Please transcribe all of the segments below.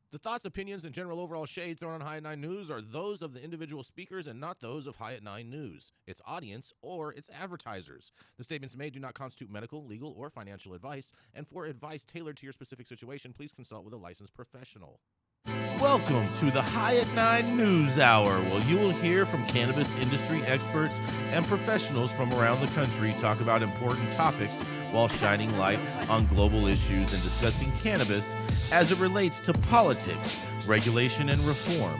The thoughts, opinions, and general overall shade thrown on High at 9 News are those of the individual speakers and not those of High at 9 News, its audience, or its advertisers. The statements made do not constitute medical, legal, or financial advice, and for advice tailored to your specific situation, please consult with a licensed professional. Welcome to the High at 9 News Hour, where you will hear from cannabis industry experts and professionals from around the country talk about important topics while shining light on global issues and discussing cannabis as it relates to politics, regulation and reform,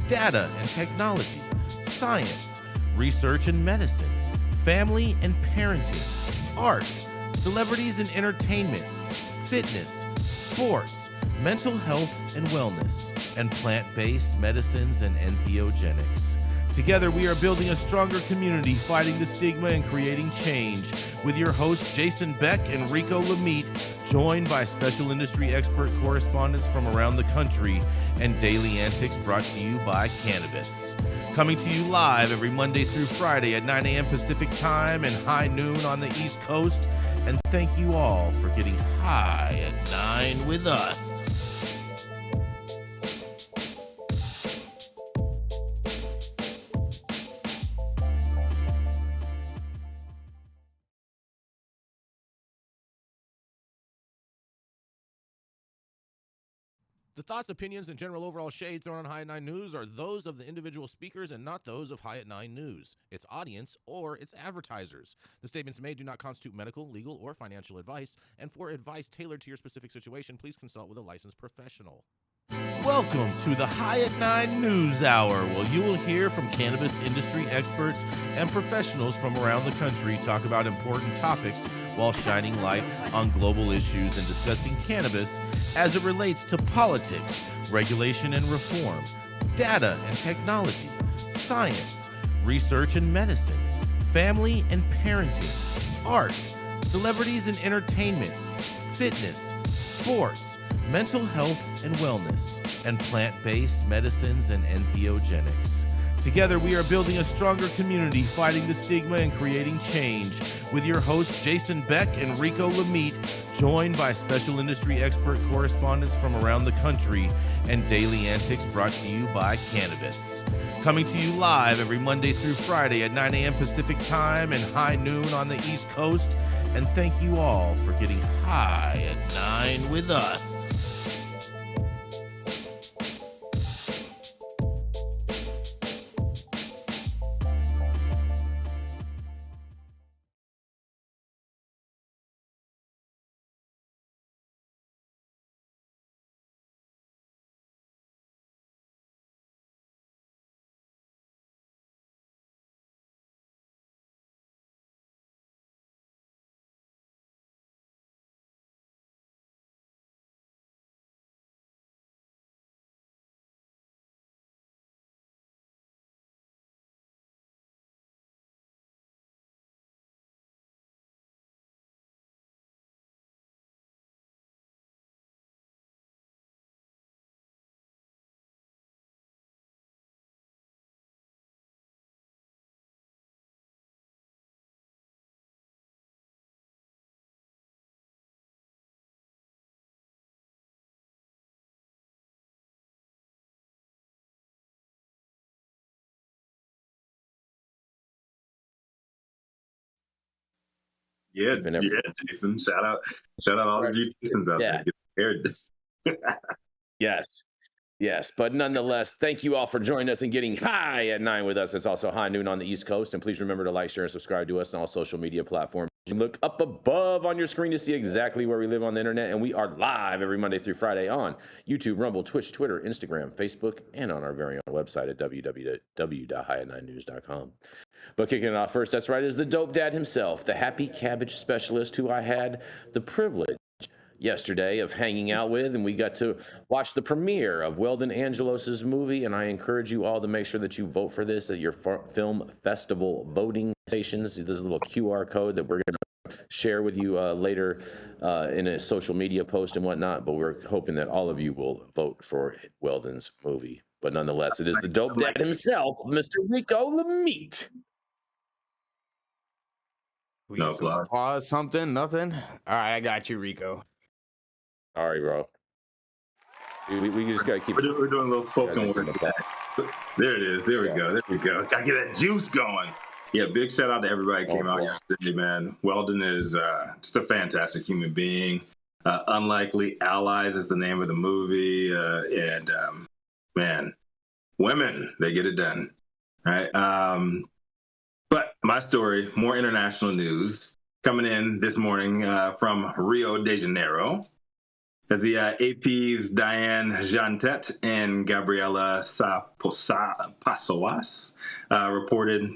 data and technology, science, research and medicine, family and parenting, art, celebrities and entertainment, fitness, sports, mental health and wellness, and plant-based medicines and entheogenics. Together, we are building a stronger community, fighting the stigma and creating change. With your hosts, Jason Beck and Rico Lamitte, joined by special industry expert correspondents from around the country, and daily antics brought to you by Cannabis. Coming to you live every Monday through Friday at 9 a.m. Pacific Time and high noon on the East Coast. And thank you all for getting high at 9 with us. The thoughts, opinions, and general overall shade thrown on High at 9 News are those of the individual speakers and not those of High at 9 News, its audience, or its advertisers. The statements made do not constitute medical, legal, or financial advice, and for advice tailored to your specific situation, please consult with a licensed professional. Welcome to the High at 9 News Hour, where you will hear from cannabis industry experts and professionals from around the country talk about important topics while shining light on global issues and discussing cannabis as it relates to politics, regulation and reform, data and technology, science, research and medicine, family and parenting, art, celebrities and entertainment, fitness, sports, mental health and wellness, and plant-based medicines and entheogenics. Together, we are building a stronger community, fighting the stigma and creating change. With your hosts, Jason Beck and Rico Lamitte, joined by special industry expert correspondents from around the country, and daily antics brought to you by Cannabis. Coming to you live every Monday through Friday at 9 a.m. Pacific Time and high noon on the East Coast. And thank you all for getting high at 9 with us. Yeah, Jason. Shout out all the beauticians out there. Get prepared. Yes, but nonetheless, thank you all for joining us and getting high at 9 with us. It's also high noon on the East Coast. And please remember to like, share, and subscribe to us on all social media platforms. You can look up above on your screen to see exactly where we live on the internet. And we are live every Monday through Friday on YouTube, Rumble, Twitch, Twitter, Instagram, Facebook, and on our very own website at www.highat9news.com. But kicking it off first, that's right, is the dope dad himself, the happy cabbage specialist who I had the privilege yesterday of hanging out with, and we got to watch the premiere of Weldon Angelos's movie, and I encourage you all to make sure that you vote for this at your film festival voting stations. There's a little QR code that we're going to share with you later in a social media post and whatnot, but we're hoping that all of you will vote for Weldon's movie. But nonetheless, it is the dope dad himself, Mr. Rico Lamitte. We get some applause, something, nothing. All right, I got you, Rico. Sorry, bro. We just got to keep. We're doing a little spoken word. There it is. There we go. Gotta get that juice going. Yeah, big shout out to everybody who came out yesterday, man. Weldon is just a fantastic human being. Unlikely Allies is the name of the movie. Man, women, they get it done. Right. But my story, more international news coming in this morning from Rio de Janeiro. The AP's Diane Jantet and Gabriela Passoas reported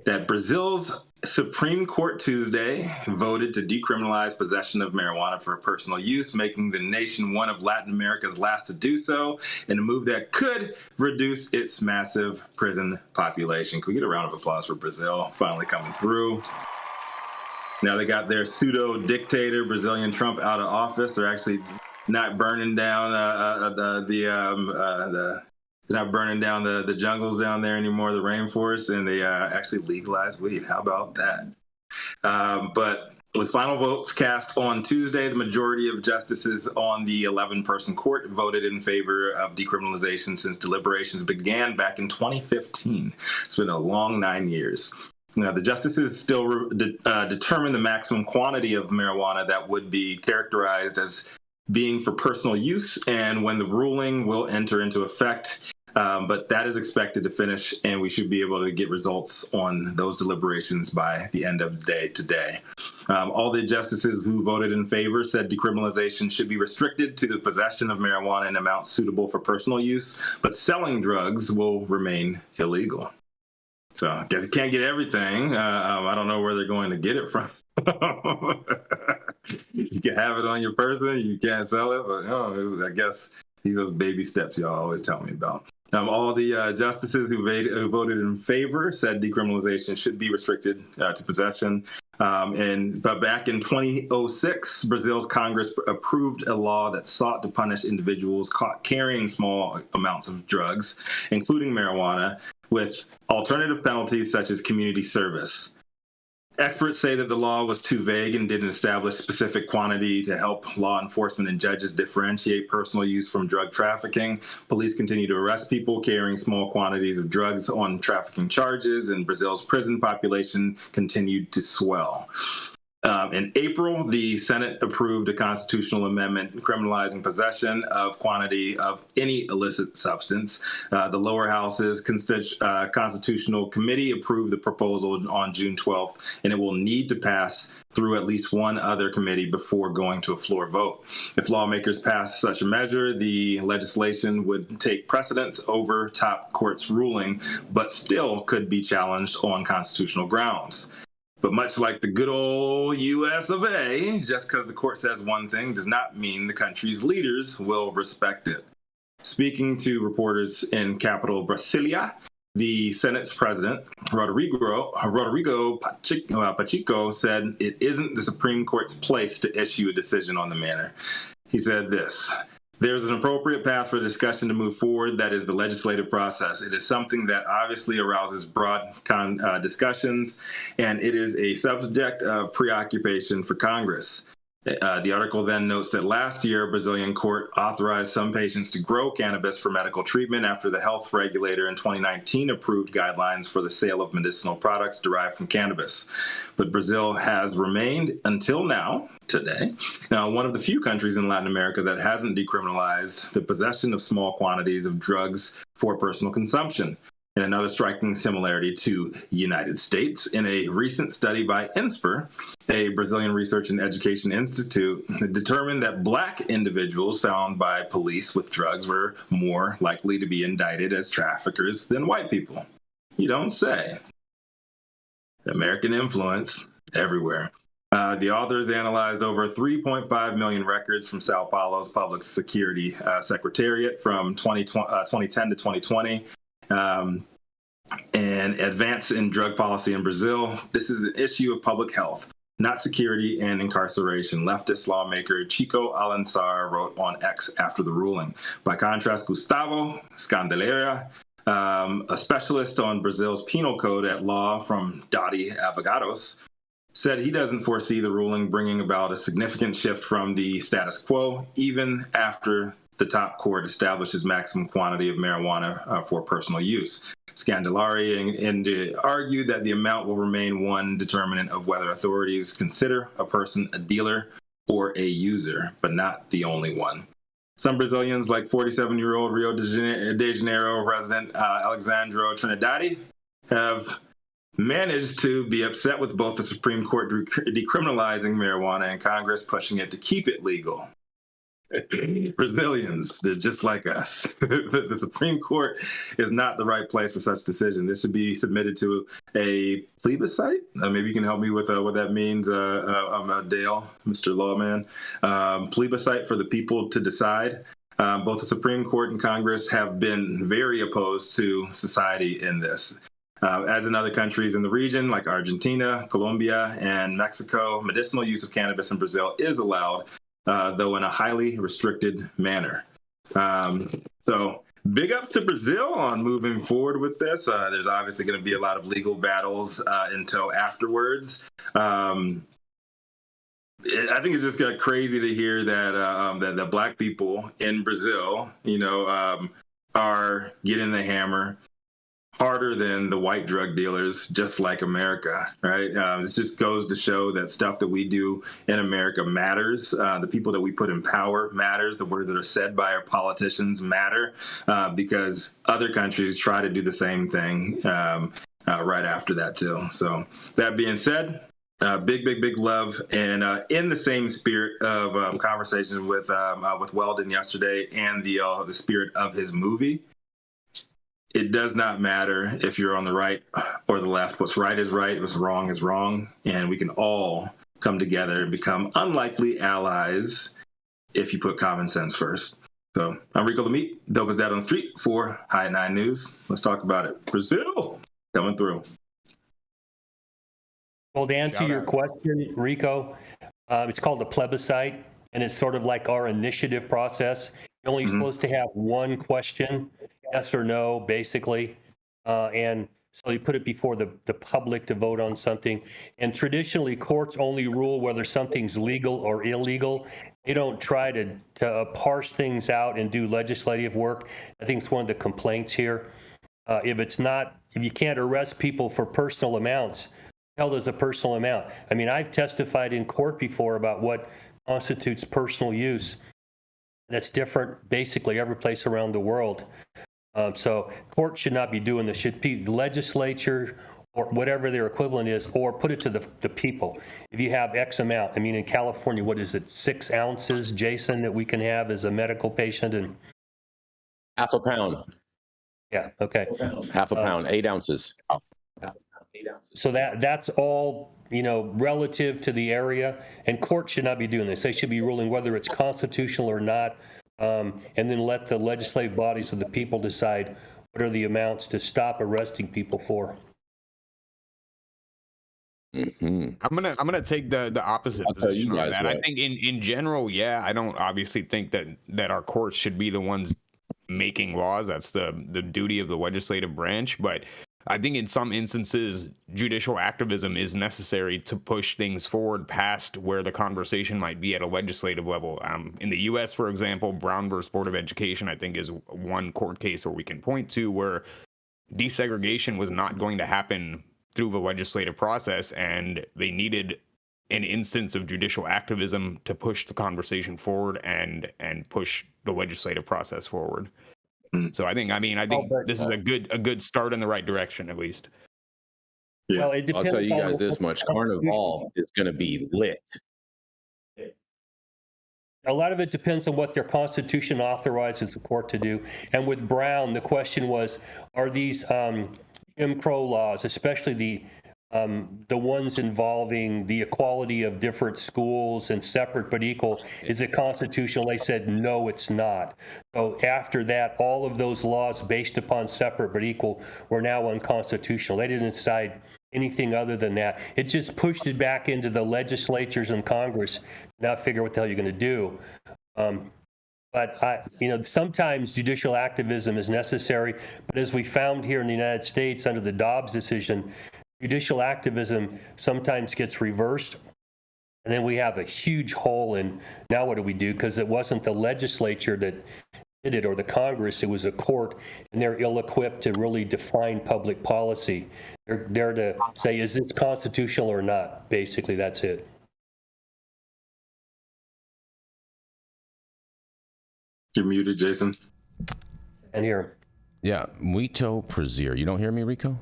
that Brazil's Supreme Court Tuesday voted to decriminalize possession of marijuana for personal use, making the nation one of Latin America's last to do so, in a move that could reduce its massive prison population. Can we get a round of applause for Brazil finally coming through? Now they got their pseudo-dictator, Brazilian Trump, out of office. They're actually not burning down the jungles down there anymore, the rainforest, and they actually legalized weed. How about that? But with final votes cast on Tuesday, the majority of justices on the 11-person court voted in favor of decriminalization since deliberations began back in 2015. It's been a long 9 years. Now, the justices still determine the maximum quantity of marijuana that would be characterized as being for personal use and when the ruling will enter into effect. But that is expected to finish, and we should be able to get results on those deliberations by the end of the day today. All the justices who voted in favor said decriminalization should be restricted to the possession of marijuana in amounts suitable for personal use, but selling drugs will remain illegal. So I guess you can't get everything. I don't know where they're going to get it from. You can have it on your person, you can't sell it, but I guess these are baby steps y'all always tell me about. All the justices who voted in favor said decriminalization should be restricted to possession. But back in 2006, Brazil's Congress approved a law that sought to punish individuals caught carrying small amounts of drugs, including marijuana, with alternative penalties such as community service. Experts say that the law was too vague and didn't establish specific quantity to help law enforcement and judges differentiate personal use from drug trafficking. Police continue to arrest people carrying small quantities of drugs on trafficking charges, and Brazil's prison population continued to swell. In April, the Senate approved a constitutional amendment criminalizing possession of quantity of any illicit substance. The lower house's Constitutional Committee approved the proposal on June 12th, and it will need to pass through at least one other committee before going to a floor vote. If lawmakers pass such a measure, the legislation would take precedence over top court's ruling, but still could be challenged on constitutional grounds. But much like the good old US of A, just because the court says one thing does not mean the country's leaders will respect it. Speaking to reporters in capital Brasilia, the Senate's president, Rodrigo Pacheco, said it isn't the Supreme Court's place to issue a decision on the matter. He said this: "There's an appropriate path for discussion to move forward, that is the legislative process. It is something that obviously arouses broad discussions, and it is a subject of preoccupation for Congress." The article then notes that last year, a Brazilian court authorized some patients to grow cannabis for medical treatment after the health regulator in 2019 approved guidelines for the sale of medicinal products derived from cannabis. But Brazil has remained, until now, today, one of the few countries in Latin America that hasn't decriminalized the possession of small quantities of drugs for personal consumption. And another striking similarity to the United States, in a recent study by INSPER, a Brazilian Research and Education Institute, determined that Black individuals found by police with drugs were more likely to be indicted as traffickers than white people. You don't say. American influence everywhere. The authors analyzed over 3.5 million records from Sao Paulo's Public Security Secretariat from 2010 to 2020. And advance in drug policy in Brazil. This is an issue of public health, not security and incarceration, leftist lawmaker Chico Alansar wrote on X after the ruling. By contrast, Gustavo Scandelia, a specialist on Brazil's penal code at law from Dottie Avogados, said he doesn't foresee the ruling bringing about a significant shift from the status quo, even after the top court establishes maximum quantity of marijuana for personal use. Scandalari argued that the amount will remain one determinant of whether authorities consider a person a dealer or a user, but not the only one. Some Brazilians, like 47-year-old Rio de Janeiro resident Alexandro Trinidadi, have managed to be upset with both the Supreme Court decriminalizing marijuana and Congress pushing it to keep it legal. Brazilians, they're just like us. The Supreme Court is not the right place for such decision. This should be submitted to a plebiscite. Maybe you can help me with what that means, Dale, Mr. Lawman. Plebiscite for the people to decide. Both the Supreme Court and Congress have been very opposed to society in this. As in other countries in the region, like Argentina, Colombia, and Mexico, medicinal use of cannabis in Brazil is allowed, though in a highly restricted manner. So big up to Brazil on moving forward with this. There's obviously going to be a lot of legal battles until afterwards. I think it's just crazy to hear that that Black people in Brazil, are getting the hammer harder than the white drug dealers, just like America, right? This just goes to show that stuff that we do in America matters. The people that we put in power matters. The words that are said by our politicians matter, because other countries try to do the same thing right after that too. So that being said, big love, and in the same spirit of conversation with Weldon yesterday, and the spirit of his movie. It does not matter if you're on the right or the left. What's right is right, what's wrong is wrong, and we can all come together and become unlikely allies if you put common sense first. So I'm Rico Lamitte, dope as that on the street for High 9 News. Let's talk about it. Brazil coming through. Well, to answer your question, Rico, it's called a plebiscite, and it's sort of like our initiative process. You're only supposed to have one question, yes or no, basically. And so you put it before the public to vote on something. And traditionally, courts only rule whether something's legal or illegal. They don't try to parse things out and do legislative work. I think it's one of the complaints here. If you can't arrest people for personal amounts, held as a personal amount. I mean, I've testified in court before about what constitutes personal use. That's different basically every place around the world. So court should not be doing this. Should be the legislature or whatever their equivalent is, or put it to the people. If you have X amount, I mean, in California, what is it, 6 ounces, Jason, that we can have as a medical patient? And half a pound. Yeah, okay. Half a pound, 8 ounces. So that's all, relative to the area, and court should not be doing this. They should be ruling whether it's constitutional or not, and then let the legislative bodies of the people decide what are the amounts to stop arresting people for. I'm gonna take the opposite position on that. I think in general, I don't obviously think that our courts should be the ones making laws. That's the duty of the legislative branch, but I think in some instances, judicial activism is necessary to push things forward past where the conversation might be at a legislative level. In the U.S., for example, Brown versus Board of Education, I think, is one court case where we can point to where desegregation was not going to happen through the legislative process, and they needed an instance of judicial activism to push the conversation forward and push the legislative process forward. So I think this is a good start in the right direction, at least. Yeah. Well, I'll tell you guys this much: Carnival is going to be lit. A lot of it depends on what their constitution authorizes the court to do. And with Brown, the question was, are these Jim Crow laws, especially the ones involving the equality of different schools and separate but equal, is it constitutional? They said, no, it's not. So after that, all of those laws based upon separate but equal were now unconstitutional. They didn't decide anything other than that. It just pushed it back into the legislatures and Congress, now figure what the hell you're going to do. But sometimes judicial activism is necessary. But as we found here in the United States under the Dobbs decision, judicial activism sometimes gets reversed, and then we have a huge hole in now what do we do? Because it wasn't the legislature that did it, or the Congress. It was a court, and they're ill-equipped to really define public policy. They're there to say, is this constitutional or not? Basically, that's it. You're muted, Jason. And here. Yeah, Muito Brazier. You don't hear me, Rico?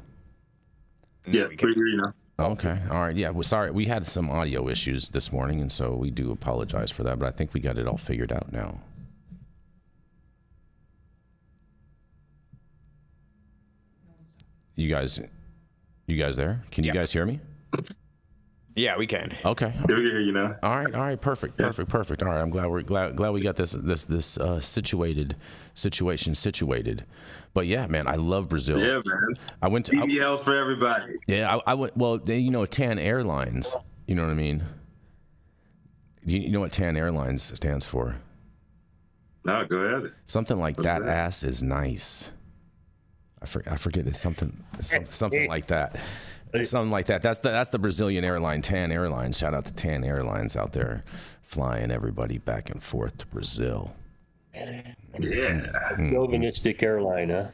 Yeah, pretty good, you know. Okay. All right. Yeah. Well, sorry. We had some audio issues this morning, and so we do apologize for that, but I think we got it all figured out now. You guys there? Can you guys hear me? Yeah, we can. Okay. We can hear you now. All right. Perfect. All right. I'm glad we got this situation situated. But yeah, man, I love Brazil. Yeah, man. I went to BBLs for everybody. Yeah, I went. Well, you know, TAN Airlines. You know what I mean? You know what TAN Airlines stands for? No, go ahead. Something like that ass is nice. I forget. It's something like that. Something like that. That's the Brazilian airline, TAN Airlines. Shout out to TAN Airlines out there, flying everybody back and forth to Brazil. Yeah. Chauvinistic airline, huh?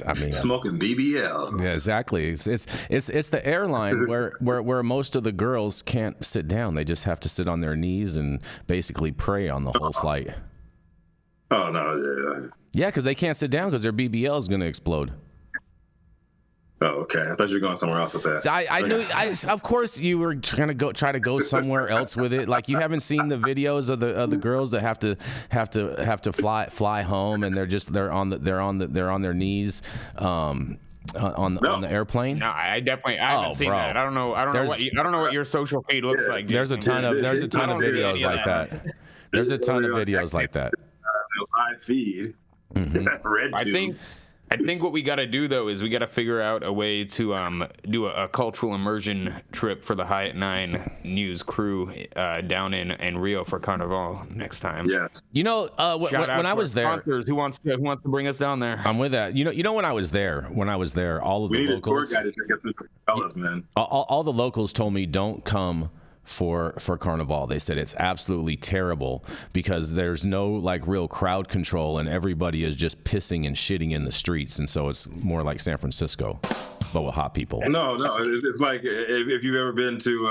I mean, smoking BBLs. Yeah, exactly. It's the airline where most of the girls can't sit down. They just have to sit on their knees and basically pray on the whole flight. Oh no, yeah, because they can't sit down because their BBL is going to explode. Oh, okay. I thought you were going somewhere else with that. So I knew. Of course, you were trying to try to go somewhere else with it. Like, you haven't seen the videos of the girls that have to fly home, and they're on their knees on the airplane. No, I haven't seen that. I don't know what your social feed looks like. There's a ton of videos like that. There's a ton of videos like that. Live feed. Mm-hmm. I think what we got to do, though, is we got to figure out a way to do a cultural immersion trip for the Hyatt 9 News crew down in Rio for Carnival next time. Yes. You know, when I was there, sponsors, who wants to bring us down there? I'm with that. You know, when I was there, all of the locals. We need a tour guide to check out the fellas, man. All the locals told me, don't come for Carnival. They said it's absolutely terrible because there's no like real crowd control, and everybody is just pissing and shitting in the streets, and so it's more like San Francisco, but with hot people. No, it's like if you've ever been to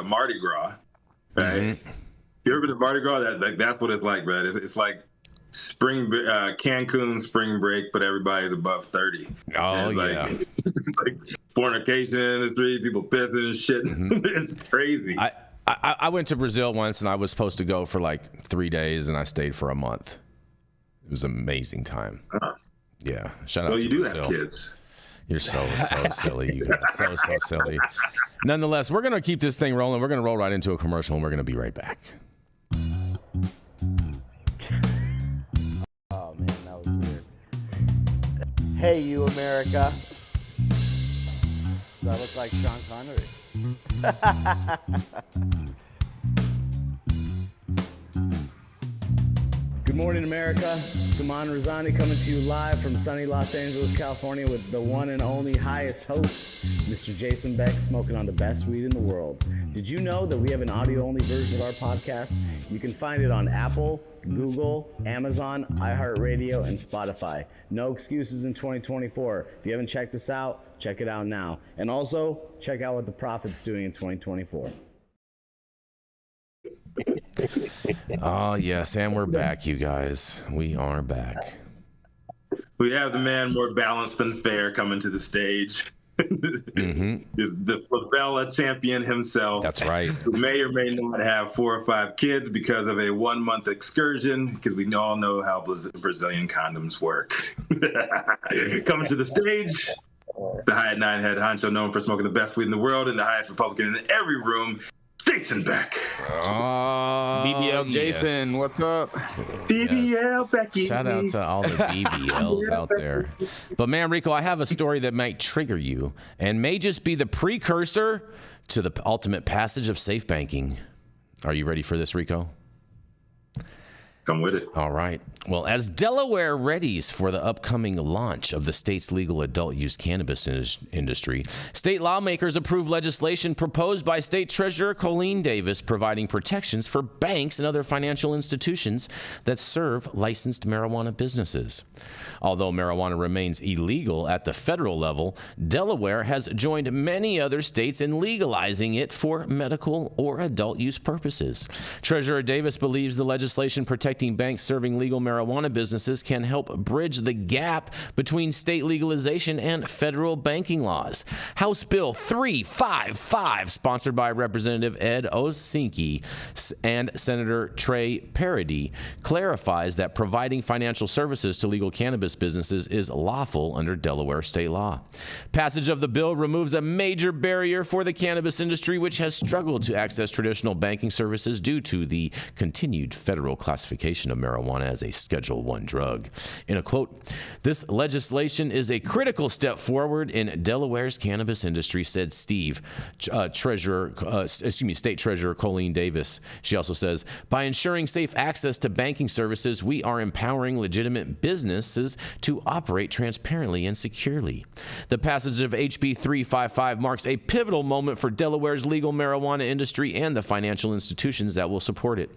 Mardi Gras, right? Mm-hmm. You ever been to Mardi Gras? That's what it's like, man. It's like Cancun spring break, but everybody's above 30. Oh, it's like fornication in the street, people pissing and shit. Mm-hmm. It's crazy. I went to Brazil once, and I was supposed to go for like 3 days, and I stayed for a month. It was an amazing time. Yeah, shout out to Brazil. Have kids. You're so silly. You guys. So silly. Nonetheless, we're gonna keep this thing rolling. We're gonna roll right into a commercial, and we're gonna be right back. Oh man, that was weird. Hey, you America. Do I look like Sean Connery? Good morning, America. Saman Razani coming to you live from sunny Los Angeles, California, with the one and only highest host, Mr. Jason Beck, smoking on the best weed in the world. Did you know that we have an audio-only version of our podcast? You can find it on Apple, Google, Amazon, iHeartRadio, and Spotify. No excuses in 2024. If you haven't checked us out, check it out now. And also, check out what the Prophet's doing in 2024. Oh, yes, and we're back, you guys. We are back. We have the man more balanced than fair coming to the stage. Mm-hmm. The favela champion himself. That's right. Who may or may not have 4 or 5 kids because of a 1-month excursion, because we all know how Brazilian condoms work. Coming to the stage, the Hyatt 9 head honcho, known for smoking the best weed in the world and the highest Republican in every room, Jason Beck. BBL Jason, yes. What's up? BBL Becky. Shout out to all the BBLs out there. But man, Rico, I have a story that might trigger you and may just be the precursor to the ultimate passage of safe banking. Are you ready for this, Rico? Come with it. All right. Well, as Delaware readies for the upcoming launch of the state's legal adult use cannabis industry, state lawmakers approved legislation proposed by State Treasurer Colleen Davis providing protections for banks and other financial institutions that serve licensed marijuana businesses. Although marijuana remains illegal at the federal level, Delaware has joined many other states in legalizing it for medical or adult use purposes. Treasurer Davis believes the legislation protecting banks serving legal marijuana businesses can help bridge the gap between state legalization and federal banking laws. House Bill 355, sponsored by Representative Ed Osinski and Senator Trey Parody, clarifies that providing financial services to legal cannabis businesses is lawful under Delaware state law. Passage of the bill removes a major barrier for the cannabis industry, which has struggled to access traditional banking services due to the continued federal classification of marijuana as a Schedule I drug. In a quote, "This legislation is a critical step forward in Delaware's cannabis industry," said State Treasurer Colleen Davis. She also says, "By ensuring safe access to banking services, we are empowering legitimate businesses to operate transparently and securely." The passage of HB 355 marks a pivotal moment for Delaware's legal marijuana industry and the financial institutions that will support it.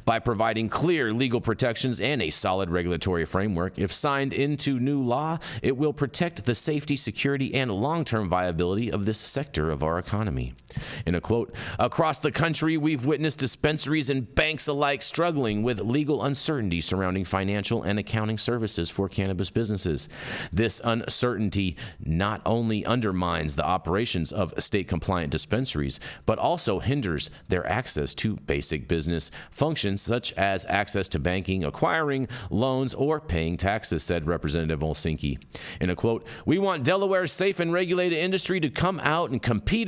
By providing clear legal protections and a solid regulatory framework, if signed into new law, it will protect the safety, security, and long-term viability of this sector of our economy. In a quote, "Across the country, we've witnessed dispensaries and banks alike struggling with legal uncertainty surrounding financial and accounting services for cannabis businesses. This uncertainty not only undermines the operations of state-compliant dispensaries, but also hinders their access to basic business functions such as access to banking, acquiring loans, or paying taxes," said Representative Olsinki. In a quote, "We want Delaware's safe and regulated industry to come out and compete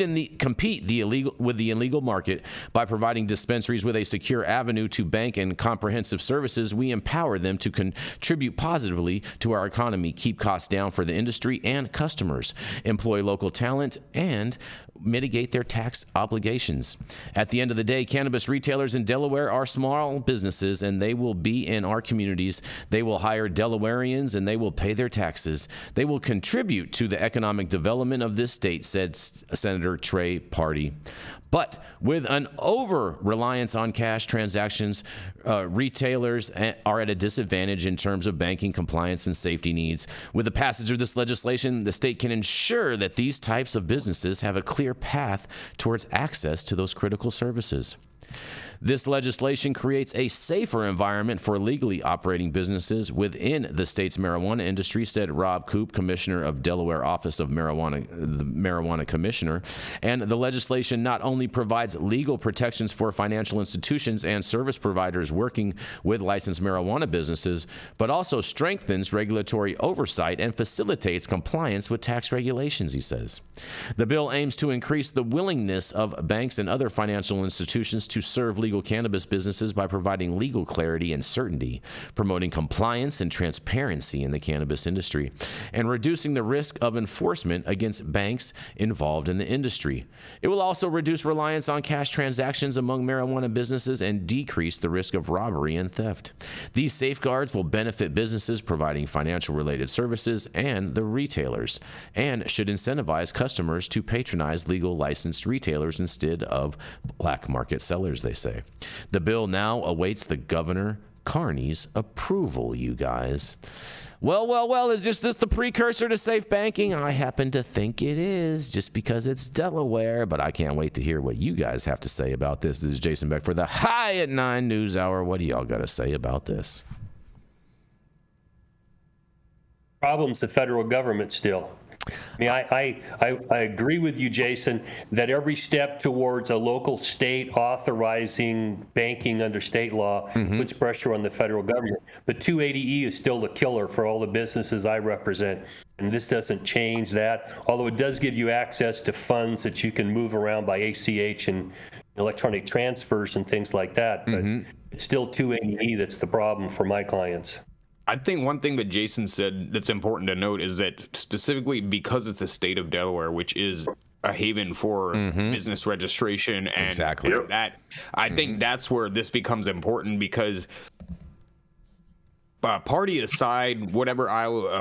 with the illegal market. By providing dispensaries with a secure avenue to bank and comprehensive services, we empower them to contribute positively to our economy, keep costs down for the industry and customers, employ local talent, and mitigate their tax obligations. At the end of the day, cannabis retailers in Delaware are small businesses, and they will be in our communities. They will hire Delawareans, and they will pay their taxes. They will contribute to the economic development of this state," said Senator Trey Parody. But with an over-reliance on cash transactions, retailers are at a disadvantage in terms of banking compliance and safety needs. With the passage of this legislation, the state can ensure that these types of businesses have a clear path towards access to those critical services. This legislation creates a safer environment for legally operating businesses within the state's marijuana industry, said Rob Coop, Commissioner of Delaware Office of Marijuana, the Marijuana Commissioner. And the legislation not only provides legal protections for financial institutions and service providers working with licensed marijuana businesses, but also strengthens regulatory oversight and facilitates compliance with tax regulations, he says. The bill aims to increase the willingness of banks and other financial institutions to serve legal cannabis businesses by providing legal clarity and certainty, promoting compliance and transparency in the cannabis industry, and reducing the risk of enforcement against banks involved in the industry. It will also reduce reliance on cash transactions among marijuana businesses and decrease the risk of robbery and theft. These safeguards will benefit businesses providing financial-related services and the retailers, and should incentivize customers to patronize legal licensed retailers instead of black market sellers, they say. The bill now awaits the Governor Carney's approval, you guys. Well, is this the precursor to safe banking? I happen to think it is, just because it's Delaware, but I can't wait to hear what you guys have to say about this. This is Jason Beck for the High at 9 News Hour. What do y'all got to say about this? Problems the federal government still. I mean, I agree with you, Jason, that every step towards a local state authorizing banking under state law puts pressure on the federal government. But 280E is still the killer for all the businesses I represent. And this doesn't change that, although it does give you access to funds that you can move around by ACH and electronic transfers and things like that. But it's still 280E that's the problem for my clients. I think one thing that Jason said that's important to note is that specifically because it's a state of Delaware, which is a haven for business registration and that, I think that's where this becomes important, because party aside, whatever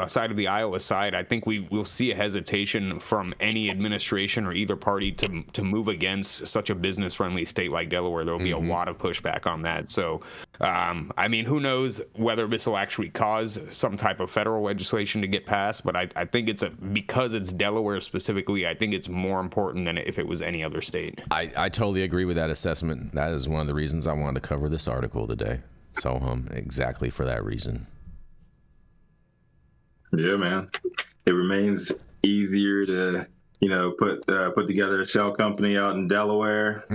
side of the aisle aside, I think we'll see a hesitation from any administration or either party to move against such a business-friendly state like Delaware. There'll be a lot of pushback on that. So, I mean, who knows whether this will actually cause some type of federal legislation to get passed, but I think because it's Delaware specifically, I think it's more important than if it was any other state. I totally agree with that assessment. That is one of the reasons I wanted to cover this article today. Sohum, exactly for that reason. Yeah, man. It remains easier to, put together a shell company out in Delaware,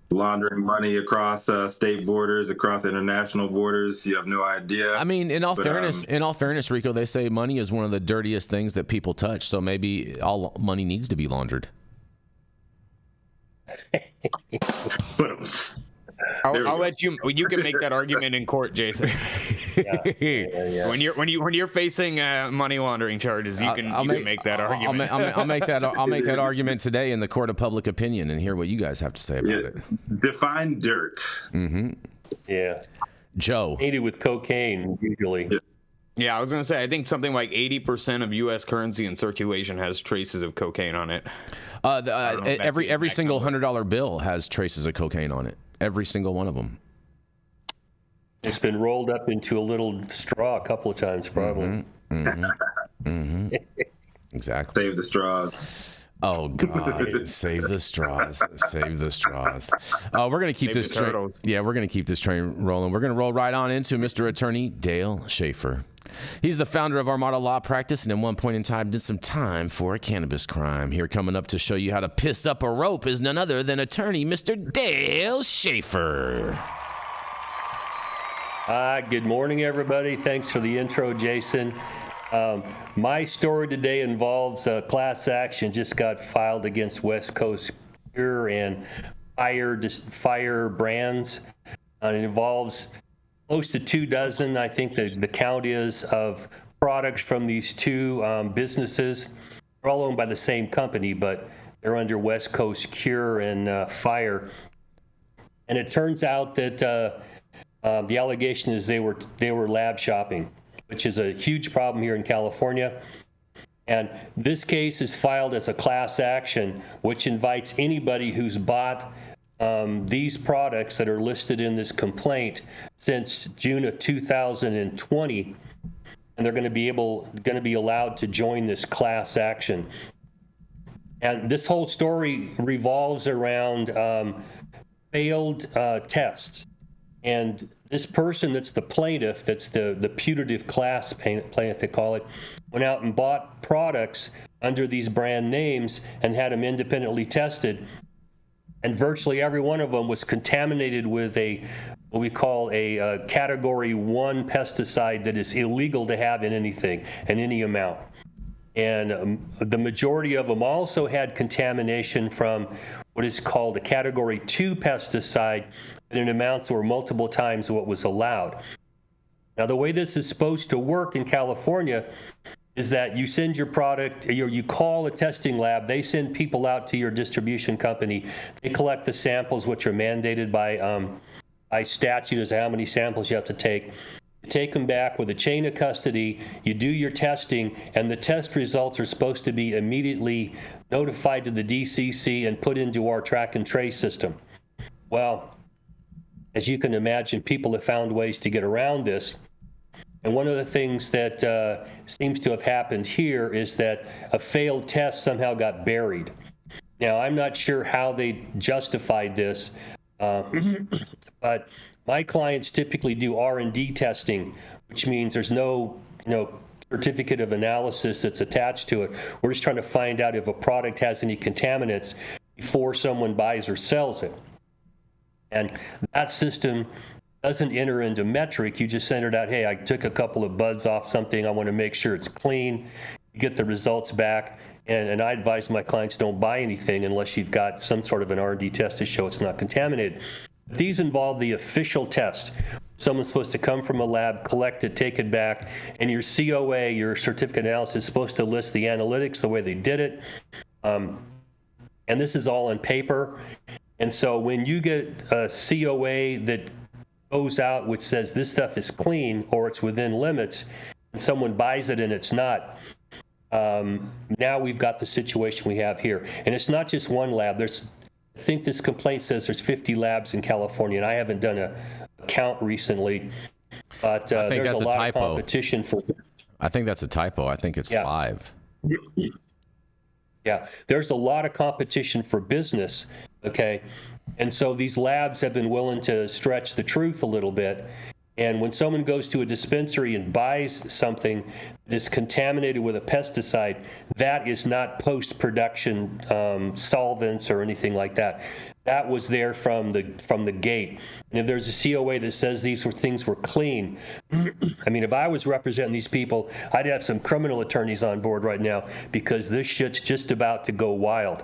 laundering money across state borders, across international borders. You have no idea. I mean, in all fairness, Rico, they say money is one of the dirtiest things that people touch. So maybe all money needs to be laundered. I'll let you can make that argument in court, Jason. Yeah. When you're facing money laundering charges, you can make that argument. I'll make that argument today in the court of public opinion and hear what you guys have to say about it. Define dirt. Yeah. Joe. Aided with cocaine usually. Yeah, I was going to say, I think something like 80% of U.S. currency in circulation has traces of cocaine on it. Every single $100 bill has traces of cocaine on it. Every single one of them. It's been rolled up into a little straw a couple of times, probably. Exactly. Save the straws. Oh God! Save the straws! Save the straws! We're gonna keep this train. Yeah, we're gonna keep this train rolling. We're gonna roll right on into Mr. Attorney Dale Schaefer. He's the founder of Armada Law Practice, and at one point in time did some time for a cannabis crime. Here, coming up to show you how to piss up a rope, is none other than Attorney Mr. Dale Schaefer. Good morning, everybody. Thanks for the intro, Jason. My story today involves a class action just got filed against West Coast Pure and Fire brands. It involves close to 24, I think the count is, of products from these two businesses. They're all owned by the same company, but they're under West Coast Cure and Fire. And it turns out that the allegation is they were lab shopping, which is a huge problem here in California. And this case is filed as a class action, which invites anybody who's bought these products that are listed in this complaint since June of 2020, and they're going to be allowed to join this class action. And this whole story revolves around failed tests. And this person that's the plaintiff, that's the putative class plaintiff, they call it, went out and bought products under these brand names and had them independently tested. And virtually every one of them was contaminated with what we call a Category 1 pesticide that is illegal to have in anything, in any amount. And the majority of them also had contamination from what is called a Category 2 pesticide in amounts that were multiple times what was allowed. Now, the way this is supposed to work in California is that you send your product, you call a testing lab, they send people out to your distribution company, they collect the samples, which are mandated by statute as to how many samples you have to take. You take them back with a chain of custody, you do your testing, and the test results are supposed to be immediately notified to the DCC and put into our track and trace system. Well, as you can imagine, people have found ways to get around this. And one of the things that seems to have happened here is that a failed test somehow got buried. Now, I'm not sure how they justified this, but my clients typically do R&D testing, which means there's no, certificate of analysis that's attached to it. We're just trying to find out if a product has any contaminants before someone buys or sells it. And that system doesn't enter into metric. You just send it out, hey, I took a couple of buds off something, I want to make sure it's clean. You get the results back, and I advise my clients don't buy anything unless you've got some sort of an R&D test to show it's not contaminated. These involve the official test. Someone's supposed to come from a lab, collect it, take it back, and your COA, your certificate analysis, is supposed to list the analytics, the way they did it. And this is all on paper. And so when you get a COA that goes out which says this stuff is clean or it's within limits, and someone buys it and it's not, now we've got the situation we have here. And it's not just one lab. I think this complaint says there's 50 labs in California, and I haven't done a count recently, but I think there's that's a lot typo. of competition for. I think that's a typo. I think it's 5. Yeah, there's a lot of competition for business, okay? And so these labs have been willing to stretch the truth a little bit. And when someone goes to a dispensary and buys something that is contaminated with a pesticide, that is not post-production solvents or anything like that. That was there from the gate. And if there's a COA that says these things were clean, I mean, if I was representing these people, I'd have some criminal attorneys on board right now, because this shit's just about to go wild.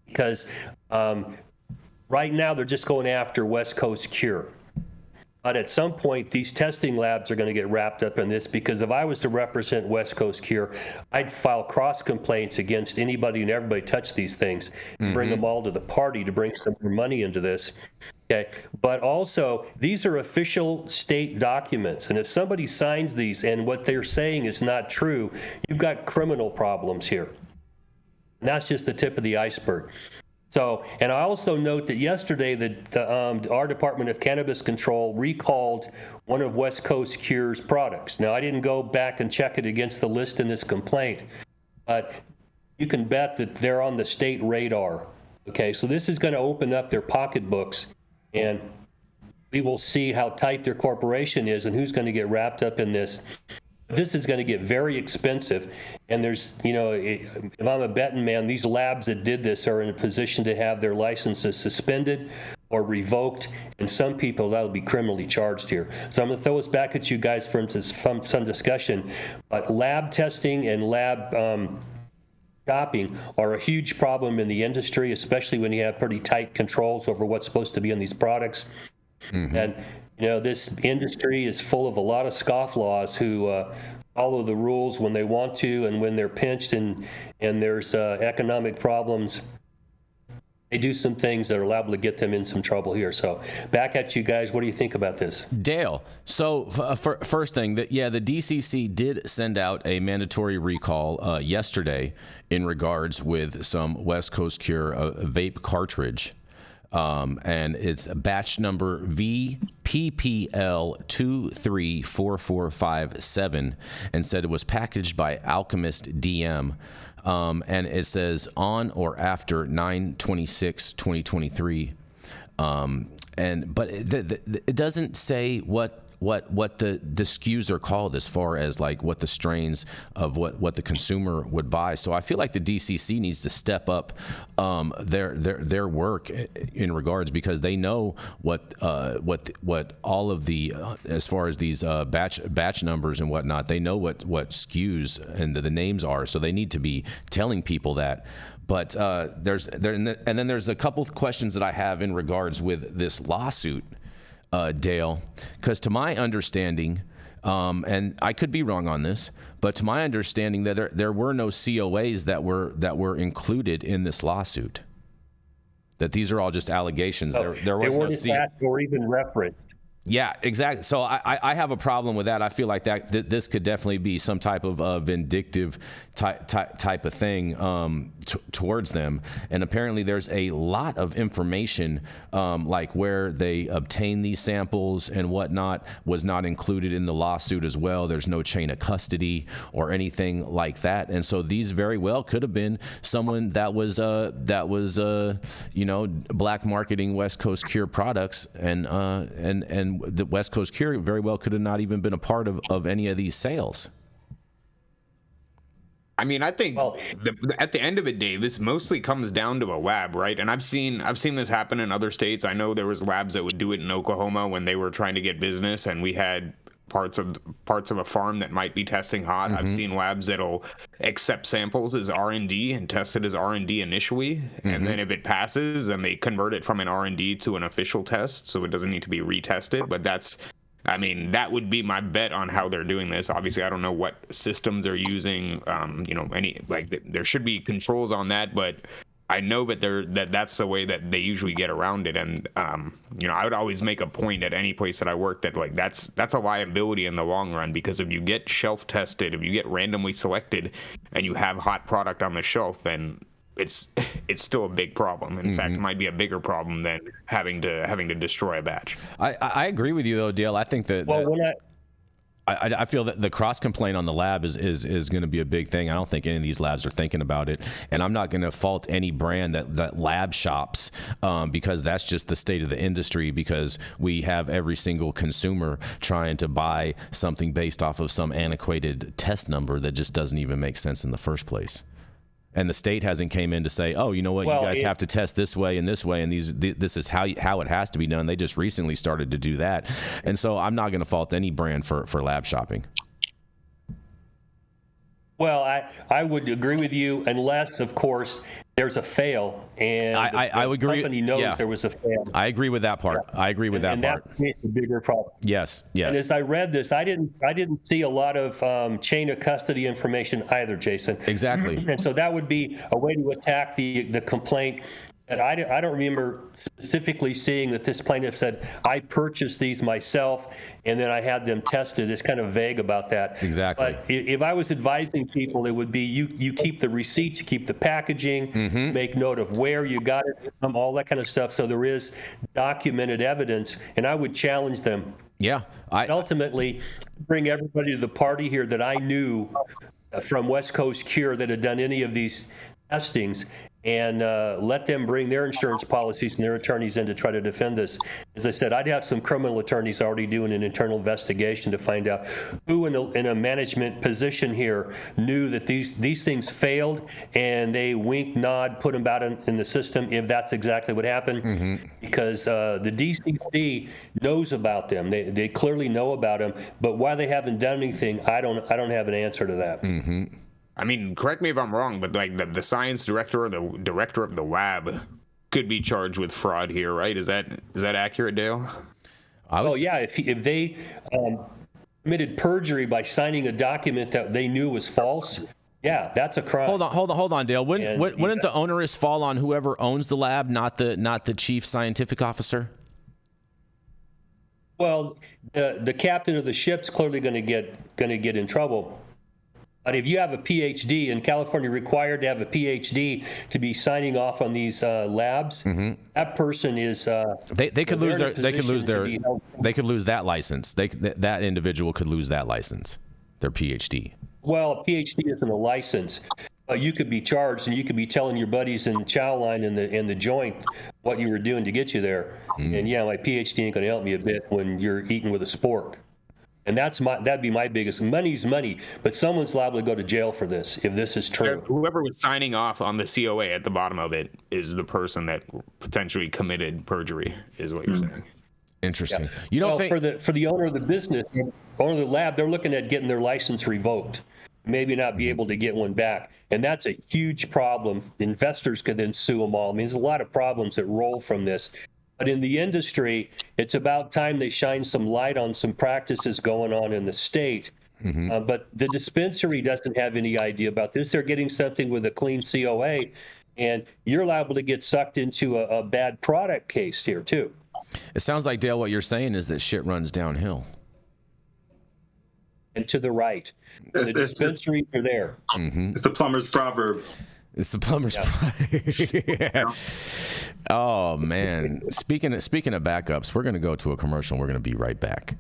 Because right now they're just going after West Coast Cure. But at some point, these testing labs are going to get wrapped up in this, because if I was to represent West Coast Cure, I'd file cross complaints against anybody and everybody touch these things, and bring them all to the party to bring some more money into this. Okay, but also these are official state documents, and if somebody signs these and what they're saying is not true, you've got criminal problems here. And that's just the tip of the iceberg. So, and I also note that yesterday our Department of Cannabis Control recalled one of West Coast Cure's products. Now, I didn't go back and check it against the list in this complaint, but you can bet that they're on the state radar. Okay, so this is going to open up their pocketbooks, and we will see how tight their corporation is and who's going to get wrapped up in this. This is going to get very expensive, and there's, if I'm a betting man, these labs that did this are in a position to have their licenses suspended or revoked, and some people that'll be criminally charged here. So I'm going to throw this back at you guys for some discussion. But lab testing and lab shopping are a huge problem in the industry, especially when you have pretty tight controls over what's supposed to be in these products. And this industry is full of a lot of scofflaws who follow the rules when they want to, and when they're pinched and there's economic problems, they do some things that are liable to get them in some trouble here. So back at you guys. What do you think about this? Dale, so first thing, the DCC did send out a mandatory recall yesterday in regards with some West Coast Cure vape cartridge. And it's batch number VPPL234457, and said it was packaged by Alchemist DM. And it says on or after 9/26/2023. But it doesn't say what the SKUs are called, as far as like what the strains of what the consumer would buy. So I feel like the DCC needs to step up their work in regards, because they know what all of the as far as these batch numbers and whatnot, they know what SKUs and the names are. So they need to be telling people that. But there's a couple of questions that I have in regards with this lawsuit, Dale, because to my understanding, and I could be wrong on this, but to my understanding that there were no COAs that were included in this lawsuit. That these are all just allegations. There was no attached or even referenced. Yeah, exactly. So I have a problem with that. I feel like this could definitely be some type of vindictive type of thing towards them. And apparently there's a lot of information, like where they obtain these samples and whatnot, was not included in the lawsuit as well. There's no chain of custody or anything like that. And so these very well could have been someone that was black marketing West Coast Cure products, and the West Coast Cure very well could have not even been a part of any of these sales. I mean, I think at the end of it, Dave, this mostly comes down to a lab, right? And I've seen this happen in other states. I know there was labs that would do it in Oklahoma when they were trying to get business, and we had parts of a farm that might be testing hot. I've seen labs that'll accept samples as R&D and test it as R&D initially, and then if it passes, then they convert it from an R&D to an official test, so it doesn't need to be retested. But that would be my bet on how they're doing this. Obviously, I don't know what systems they're using. There should be controls on that, but I know that that's the way that they usually get around it. And, I would always make a point at any place that I worked that, like, that's a liability in the long run, because if you get shelf tested, if you get randomly selected and you have hot product on the shelf, then it's still a big problem. In fact, it might be a bigger problem than having to destroy a batch. I agree with you though, Dale. I think that, I feel that the cross complaint on the lab is going to be a big thing. I don't think any of these labs are thinking about it, and I'm not going to fault any brand that lab shops, because that's just the state of the industry, because we have every single consumer trying to buy something based off of some antiquated test number that just doesn't even make sense in the first place. And the state hasn't came in to say, oh, you know what, you guys have to test this way, and this is how it has to be done. They just recently started to do that. And so I'm not going to fault any brand for lab shopping. Well, I would agree with you, unless, of course, there's a fail, and I would agree. The company knows there was a fail. I agree with that part. I agree with that part. And that's a bigger problem. Yes. Yeah. And as I read this, I didn't see a lot of chain of custody information either, Jason. Exactly. And so that would be a way to attack the complaint. And I don't remember specifically seeing that this plaintiff said, I purchased these myself and then I had them tested. It's kind of vague about that. Exactly. But if I was advising people, it would be you keep the receipts, you keep the packaging, make note of where you got it, all that kind of stuff. So there is documented evidence, and I would challenge them. Yeah. Ultimately, bring everybody to the party here that I knew from West Coast Cure that had done any of these testings, and let them bring their insurance policies and their attorneys in to try to defend this. As I said, I'd have some criminal attorneys already doing an internal investigation to find out who in a management position here knew that these things failed, and they wink, nod, put them out in the system if that's exactly what happened. Because the DCC knows about them. They clearly know about them, but why they haven't done anything, I don't have an answer to that. I mean, correct me if I'm wrong, but like the science director or the director of the lab could be charged with fraud here, right? Is that accurate, Dale? Yeah. If they committed perjury by signing a document that they knew was false, yeah, that's a crime. Hold on, Dale. Wouldn't the onerous fall on whoever owns the lab, not the chief scientific officer? Well, the captain of the ship's clearly going to get in trouble. But if you have a PhD, and California required to have a PhD to be signing off on these labs, that person is they could lose that license. That individual could lose that license, their PhD. Well, a PhD isn't a license. You could be charged, and you could be telling your buddies in chow line in the joint what you were doing to get you there. And yeah, my PhD ain't going to help me a bit when you're eating with a spork. And that'd be my biggest. Money's money, but someone's liable to go to jail for this if this is true. Whoever was signing off on the COA at the bottom of it is the person that potentially committed perjury, is what you're saying. Interesting. Yeah. You don't think for the owner of the business, owner of the lab, they're looking at getting their license revoked, maybe not be able to get one back, and that's a huge problem. Investors could then sue them all. I mean, there's a lot of problems that roll from this. But in the industry, it's about time they shine some light on some practices going on in the state. But the dispensary doesn't have any idea about this. They're getting something with a clean COA, and you're liable to get sucked into a bad product case here, too. It sounds like, Dale, what you're saying is that shit runs downhill. And to the right. The dispensaries are there. It's the plumber's proverb. It's the plumber's yeah. Oh man. Speaking of backups, we're gonna go to a commercial and we're gonna be right back.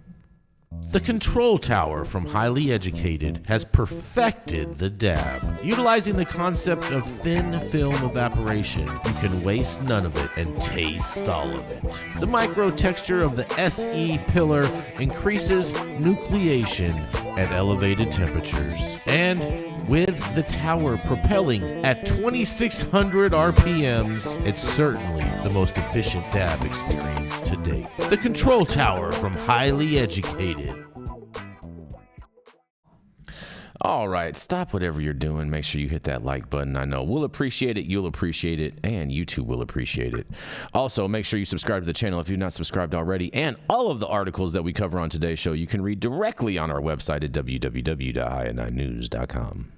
The Control Tower from Highly Educated has perfected the dab. Utilizing the concept of thin film evaporation, you can waste none of it and taste all of it. The micro texture of the SE pillar increases nucleation at elevated temperatures. And with the tower propelling at 2,600 RPMs, it's certainly the most efficient dab experience to date. The Control Tower from Highly Educated. All right, stop whatever you're doing. Make sure you hit that like button. I know we'll appreciate it, you'll appreciate it, and YouTube will appreciate it. Also, make sure you subscribe to the channel if you've not subscribed already. And all of the articles that we cover on today's show, you can read directly on our website at www.high9news.com.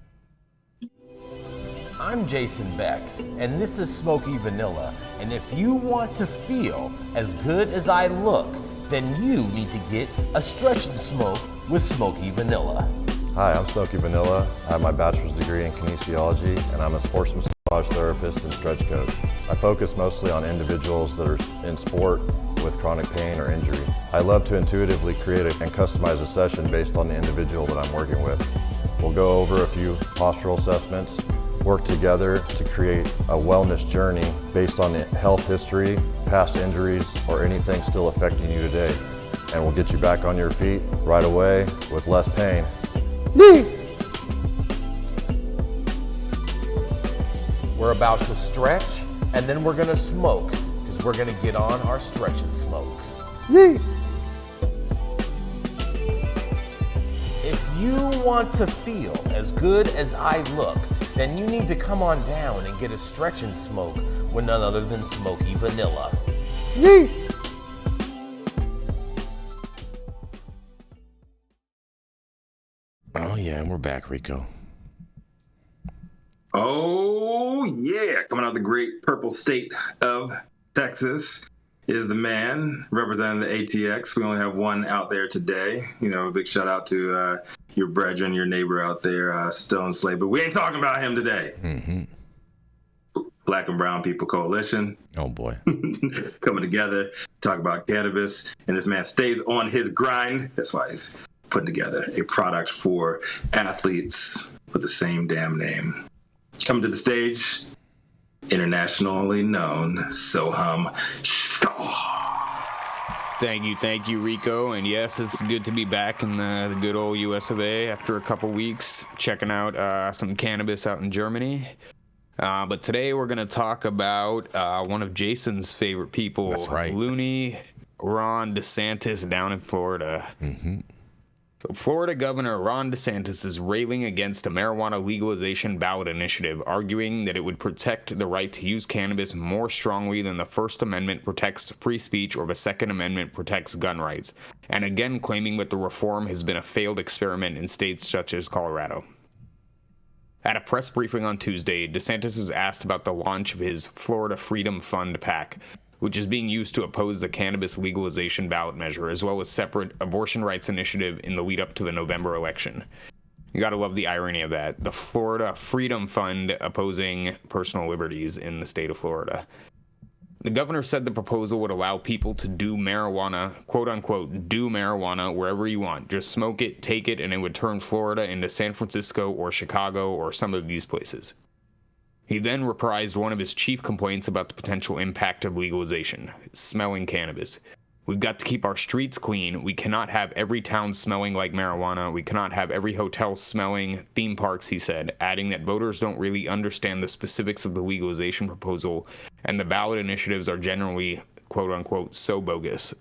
I'm Jason Beck, and this is Smoky Vanilla. And if you want to feel as good as I look, then you need to get a stretch and smoke with Smoky Vanilla. Hi, I'm Smoky Vanilla. I have my bachelor's degree in kinesiology, and I'm a sports massage therapist and stretch coach. I focus mostly on individuals that are in sport with chronic pain or injury. I love to intuitively create and customize a session based on the individual that I'm working with. We'll go over a few postural assessments, work together to create a wellness journey based on the health history, past injuries, or anything still affecting you today. And we'll get you back on your feet right away with less pain. We're about to stretch, and then we're gonna smoke, because we're gonna get on our stretch and smoke. If you want to feel as good as I look, then you need to come on down and get a stretch and smoke with none other than Smoky Vanilla. Oh yeah, and we're back, Rico. Oh yeah, coming out of the great purple state of Texas is the man representing the ATX. We only have one out there today. You know, a big shout out to your brethren, your neighbor out there, Stone Slave. But we ain't talking about him today. Mm-hmm. Black and Brown People Coalition. Oh boy. Coming together, talk about cannabis. And this man stays on his grind. That's why he's putting together a product for athletes with the same damn name. Coming to the stage, internationally known Sohum Shah. Thank you, Rico. And yes, it's good to be back in the good old US of A after a couple weeks checking out some cannabis out in Germany. But today we're going to talk about one of Jason's favorite people. That's right. Looney Ron DeSantis down in Florida. Mm-hmm. So Florida Governor Ron DeSantis is railing against a marijuana legalization ballot initiative, arguing that it would protect the right to use cannabis more strongly than the First Amendment protects free speech or the Second Amendment protects gun rights, and again claiming that the reform has been a failed experiment in states such as Colorado. At a press briefing on Tuesday, DeSantis was asked about the launch of his Florida Freedom Fund PAC, which is being used to oppose the cannabis legalization ballot measure, as well as separate abortion rights initiative in the lead up to the November election. You gotta love the irony of that. The Florida Freedom Fund opposing personal liberties in the state of Florida. The governor said the proposal would allow people to do marijuana, quote unquote, do marijuana wherever you want. Just smoke it, take it, and it would turn Florida into San Francisco or Chicago or some of these places. He then reprised one of his chief complaints about the potential impact of legalization, smelling cannabis. We've got to keep our streets clean. We cannot have every town smelling like marijuana. We cannot have every hotel smelling theme parks, he said, adding that voters don't really understand the specifics of the legalization proposal, and the ballot initiatives are generally, quote unquote, so bogus.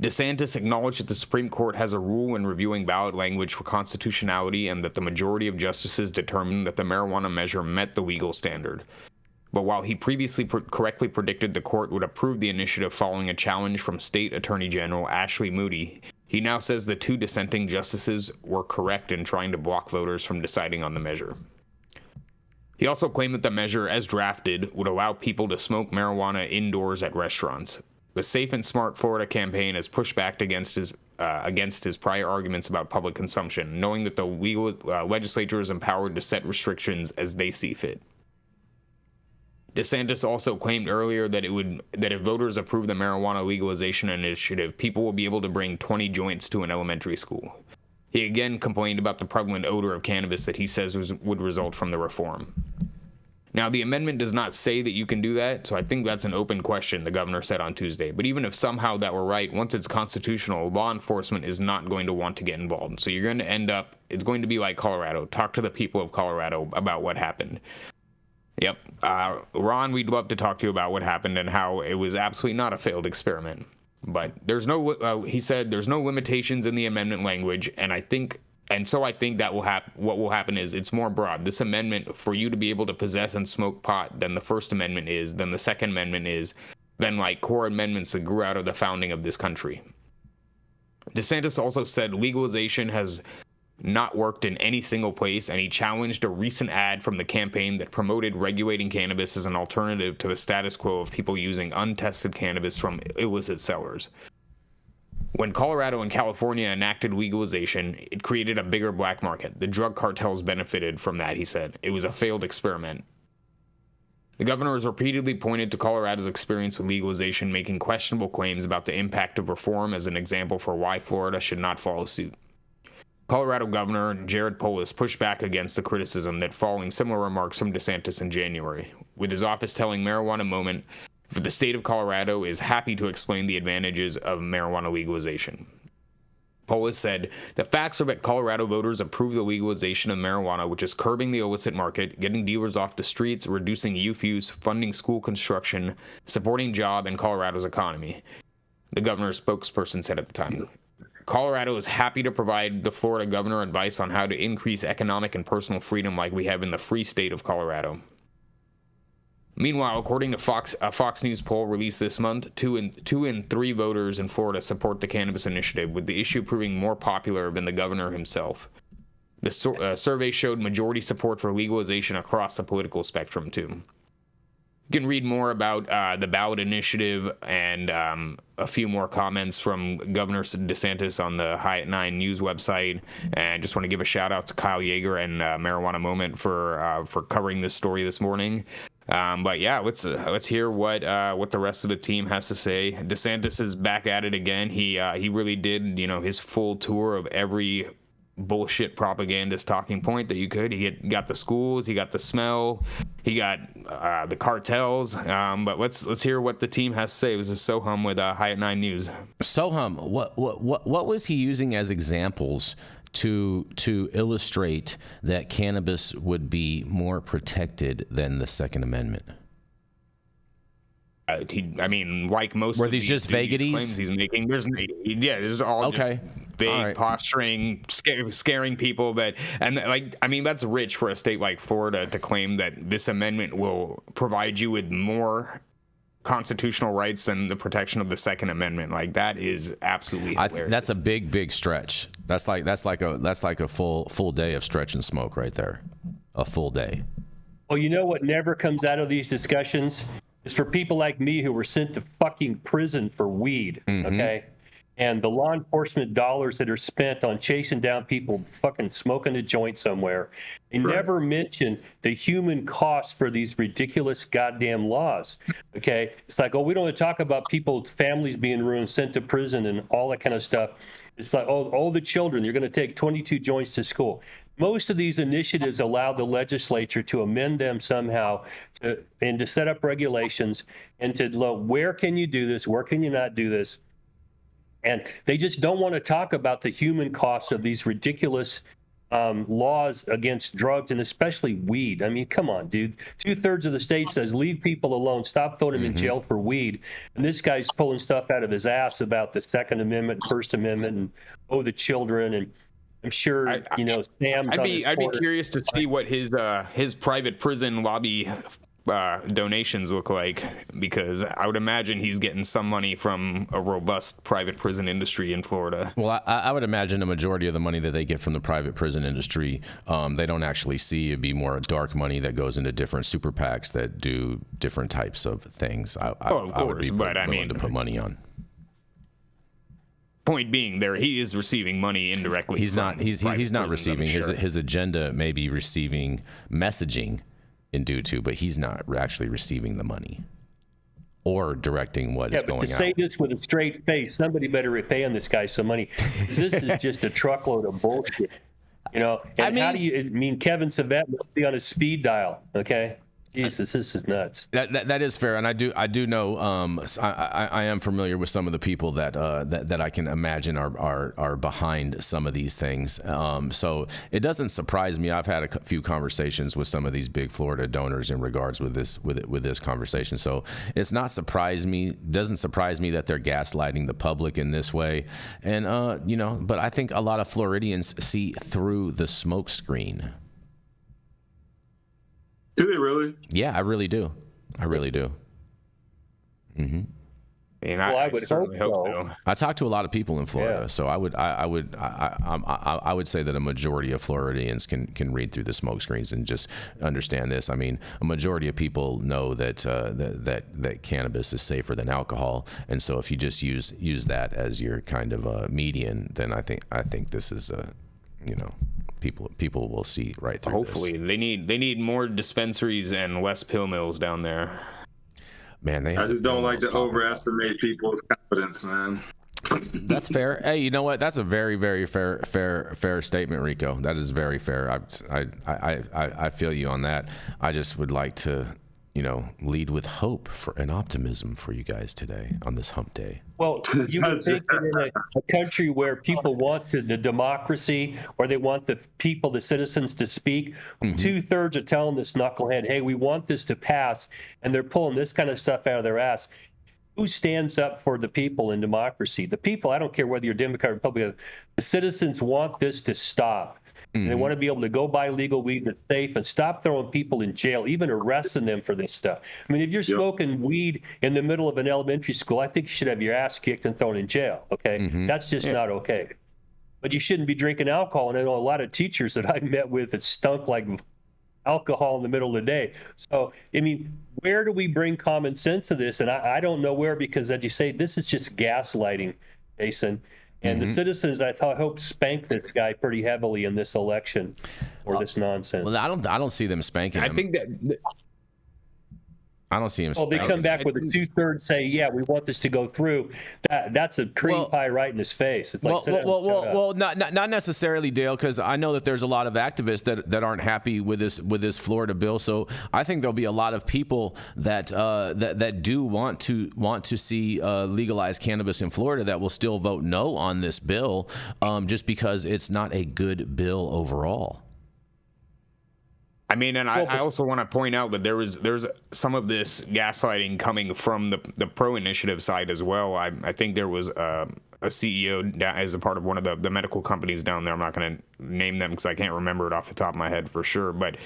DeSantis acknowledged that the Supreme Court has a rule in reviewing ballot language for constitutionality and that the majority of justices determined that the marijuana measure met the legal standard. But while he previously correctly predicted the court would approve the initiative following a challenge from State Attorney General Ashley Moody, he now says the two dissenting justices were correct in trying to block voters from deciding on the measure. He also claimed that the measure, as drafted, would allow people to smoke marijuana indoors at restaurants. The Safe and Smart Florida campaign has pushed back against his prior arguments about public consumption, knowing that the legislature is empowered to set restrictions as they see fit. DeSantis also claimed earlier that if voters approve the marijuana legalization initiative, people will be able to bring 20 joints to an elementary school. He again complained about the prevalent odor of cannabis that he says would result from the reform. Now, the amendment does not say that you can do that, so I think that's an open question, the governor said on Tuesday. But even if somehow that were right, once it's constitutional, law enforcement is not going to want to get involved. So you're going to end up, it's going to be like Colorado. Talk to the people of Colorado about what happened. Yep. Ron, we'd love to talk to you about what happened and how it was absolutely not a failed experiment. But there's no, he said, there's no limitations in the amendment language, and I think that what will happen is it's more broad. This amendment, for you to be able to possess and smoke pot than the First Amendment is, than the Second Amendment is, than like core amendments that grew out of the founding of this country. DeSantis also said legalization has not worked in any single place, and he challenged a recent ad from the campaign that promoted regulating cannabis as an alternative to the status quo of people using untested cannabis from illicit sellers. When Colorado and California enacted legalization, it created a bigger black market. The drug cartels benefited from that, he said. It was a failed experiment. The governor has repeatedly pointed to Colorado's experience with legalization, making questionable claims about the impact of reform as an example for why Florida should not follow suit. Colorado Governor Jared Polis pushed back against the criticism that following similar remarks from DeSantis in January, with his office telling Marijuana Moment that the state of Colorado is happy to explain the advantages of marijuana legalization. Polis said, "The facts are that Colorado voters approve the legalization of marijuana, which is curbing the illicit market, getting dealers off the streets, reducing youth use, funding school construction, supporting job and Colorado's economy," the governor's spokesperson said at the time. Colorado is happy to provide the Florida governor advice on how to increase economic and personal freedom like we have in the free state of Colorado. Meanwhile, according to a Fox News poll released this month, 2 in 3 voters in Florida support the cannabis initiative, with the issue proving more popular than the governor himself. The survey showed majority support for legalization across the political spectrum, too. You can read more about the ballot initiative and a few more comments from Governor DeSantis on the High at 9 News website. And just want to give a shout out to Kyle Yeager and Marijuana Moment for covering this story this morning. But yeah, let's hear what the rest of the team has to say. DeSantis is back at it again. He really did, his full tour of every bullshit propagandist talking point that you could. He got the schools, he got the smell, he got the cartels. But let's hear what the team has to say. It was a Sohum with High at 9 News. Sohum, what was he using as examples to illustrate that cannabis would be more protected than the Second Amendment? Like most were of these just vagaries claims he's making, this is all okay. Just vague posturing, scaring people. That's rich for a state like Florida to claim that this amendment will provide you with more constitutional rights than the protection of the Second Amendment. Like, that is absolutely hilarious. That's a big stretch. That's like a full day of stretch and smoke right there. A full day. Well, you know what never comes out of these discussions is for people like me who were sent to fucking prison for weed, okay? And the law enforcement dollars that are spent on chasing down people fucking smoking a joint somewhere. They never mention the human cost for these ridiculous goddamn laws, okay? It's like, we don't want to talk about people's families being ruined, sent to prison and all that kind of stuff. It's like, all the children, you're going to take 22 joints to school. Most of these initiatives allow the legislature to amend them somehow and to set up regulations and to look, where can you do this? Where can you not do this? And they just don't want to talk about the human costs of these ridiculous laws against drugs, and especially weed. I mean, come on, dude. 2/3 of the state says leave people alone, stop throwing them in jail for weed. And this guy's pulling stuff out of his ass about the Second Amendment, First Amendment, and the children. And I'm sure, Sam. I'd be curious to see what his private prison lobby donations look like, because I would imagine he's getting some money from a robust private prison industry in Florida. Well, I would imagine a majority of the money that they get from the private prison industry, they don't actually see. It'd be more dark money that goes into different super PACs that do different types of things. I would be willing to put money on. Point being, he is receiving money indirectly. He's not receiving. His agenda may be receiving messaging in due to, but he's not actually receiving the money or directing what is going on. To say this with a straight face, somebody better be paying this guy some money. This is just a truckload of bullshit, And how do you? Kevin Savett must be on a speed dial, okay? Jesus, this is nuts. That is fair, and I do know. I am familiar with some of the people that I can imagine are behind some of these things. So it doesn't surprise me. I've had a few conversations with some of these big Florida donors in regards with this conversation. So it's not doesn't surprise me that they're gaslighting the public in this way, and But I think a lot of Floridians see through the smoke screen. Do they really? Yeah, I really do. Mm-hmm. And Well, I would certainly hope so. I talked to a lot of people in Florida, Yeah. so I would say that a majority of Floridians can read through the smoke screens and just understand this. I mean, a majority of people know that that cannabis is safer than alcohol, and so if you just use that as your kind of median, then I think this is people will see right through. Hopefully, this. they need more dispensaries and less pill mills down there. Man, I just don't like to overestimate people's confidence, man. That's fair. Hey, you know what? That's a very, very fair statement, Rico. That is very fair. I feel you on that. I just would like to, lead with hope and optimism for you guys today on this hump day. Well, you would think that in a country where people want the democracy, or they want the people, the citizens to speak, 2/3 are telling this knucklehead, hey, we want this to pass, and they're pulling this kind of stuff out of their ass. Who stands up for the people in democracy? The people, I don't care whether you're Democrat or Republican, the citizens want this to stop. And they want to be able to go buy legal weed that's safe and stop throwing people in jail, even arresting them for this stuff. I mean, if you're smoking weed in the middle of an elementary school, I think you should have your ass kicked and thrown in jail, okay? That's just not okay. But you shouldn't be drinking alcohol. And I know a lot of teachers that I've met with that stunk like alcohol in the middle of the day. So, I mean, where do we bring common sense to this? And I don't know where, because as you say, this is just gaslighting, Jason. And the citizens, I hope, spank this guy pretty heavily in this election for this nonsense. Well, I don't see them spanking him. I think that I don't see him. Well, they come back with a 2/3 say, yeah, we want this to go through. That's a cream pie right in his face. It's like, not necessarily, Dale, because I know that there's a lot of activists that aren't happy with this Florida bill. So I think there'll be a lot of people that do want to see legalized cannabis in Florida that will still vote no on this bill, just because it's not a good bill overall. I mean, and I also want to point out that there's some of this gaslighting coming from the pro-initiative side as well. I think there was a CEO as a part of one of the medical companies down there. I'm not going to name them because I can't remember it off the top of my head for sure. But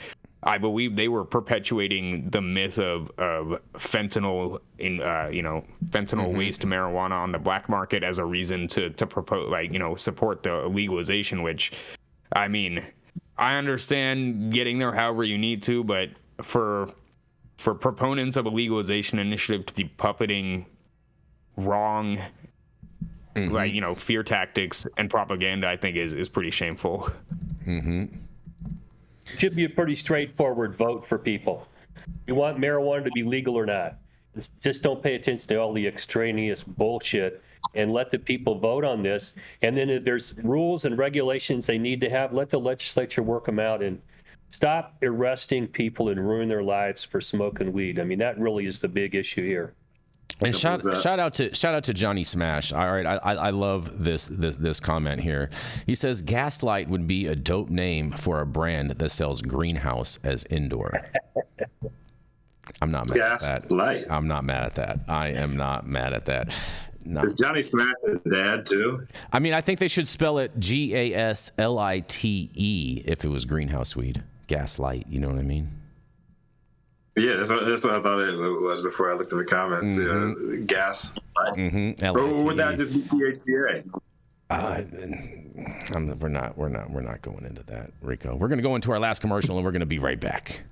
I believe they were perpetuating the myth of fentanyl fentanyl waste to marijuana on the black market as a reason to propose, support the legalization, which, I mean, I understand getting there however you need to, but for proponents of a legalization initiative to be puppeting wrong, fear tactics and propaganda, I think is pretty shameful. Should be a pretty straightforward vote for people. You want marijuana to be legal or not? Just don't pay attention to all the extraneous bullshit and let the people vote on this. And then if there's rules and regulations they need to have, let the legislature work them out and stop arresting people and ruin their lives for smoking weed. I mean, that really is the big issue here. And shout out to Johnny Smash. All right, I love this comment here. He says Gaslight would be a dope name for a brand that sells greenhouse as indoor. I'm not mad at that. I'm not mad at that. I am not mad at that. No. Is Johnny Smash his dad too? I mean, I think they should spell it Gaslite if it was greenhouse weed. Gaslight, you know what I mean? Yeah, that's what I thought it was before I looked at the comments. Gas. Or would that just be THCA? We're not going into that, Rico. We're going to go into our last commercial and we're going to be right back.